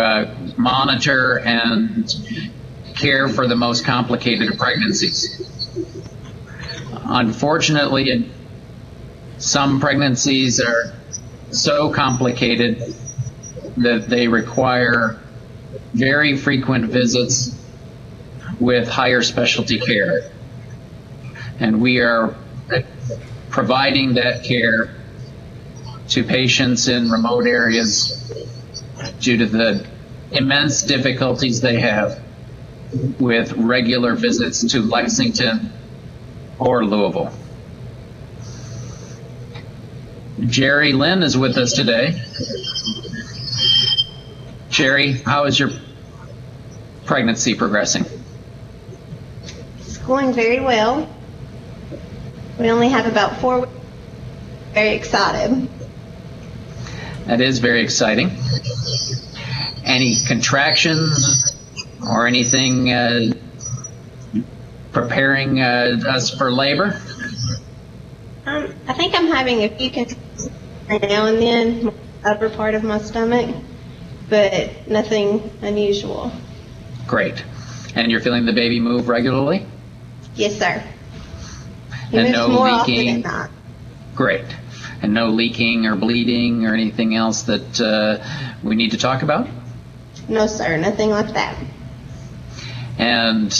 Speaker 20: monitor and care for the most complicated of pregnancies. Unfortunately, some pregnancies are so complicated that they require very frequent visits with higher specialty care. And we are providing that care to patients in remote areas due to the immense difficulties they have with regular visits to Lexington or Louisville. Jerry Lynn is with us today. Jerry, how is your pregnancy progressing?
Speaker 21: It's going very well. We only have about 4 weeks. Very excited.
Speaker 20: That is very exciting. Any contractions or anything preparing us for labor?
Speaker 21: I think I'm having a few contractions now and then, upper part of my stomach, but nothing unusual.
Speaker 20: Great. And you're feeling the baby move regularly?
Speaker 21: Yes, sir. He
Speaker 20: And
Speaker 21: moves
Speaker 20: no
Speaker 21: more
Speaker 20: leaking?
Speaker 21: often at night.
Speaker 20: Great. And no leaking or bleeding or anything else that we need to talk about?
Speaker 21: No, sir, nothing like that.
Speaker 20: And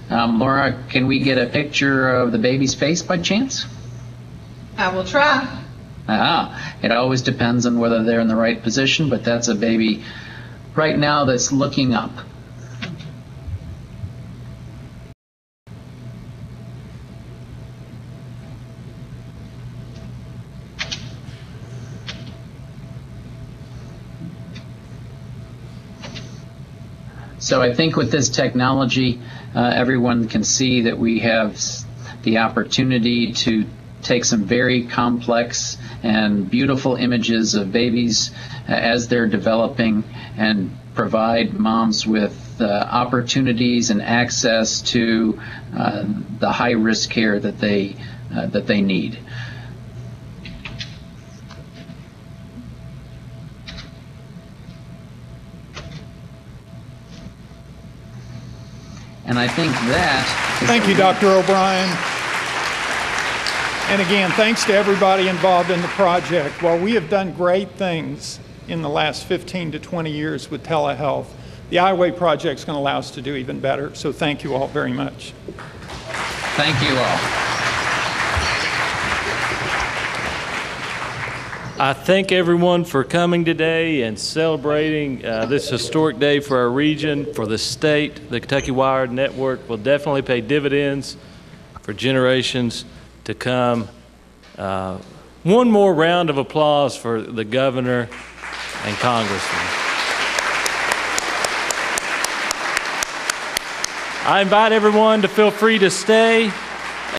Speaker 20: Laura, can we get a picture of the baby's face by chance?
Speaker 21: I will try.
Speaker 20: It always depends on whether they're in the right position, but that's a baby right now that's looking up. So I think with this technology, everyone can see that we have the opportunity to take some very complex and beautiful images of babies as they're developing and provide moms with opportunities and access to the high-risk care that they need. And I think that...
Speaker 19: Thank you, Dr. O'Brien. And again, thanks to everybody involved in the project. While we have done great things in the last 15 to 20 years with telehealth, the iWay project is going to allow us to do even better. So thank you all very much.
Speaker 20: Thank you all.
Speaker 9: I thank everyone for coming today and celebrating this historic day for our region, for the state. The Kentucky Wired Network will definitely pay dividends for generations to come. One more round of applause for the governor and congressman. I invite everyone to feel free to stay.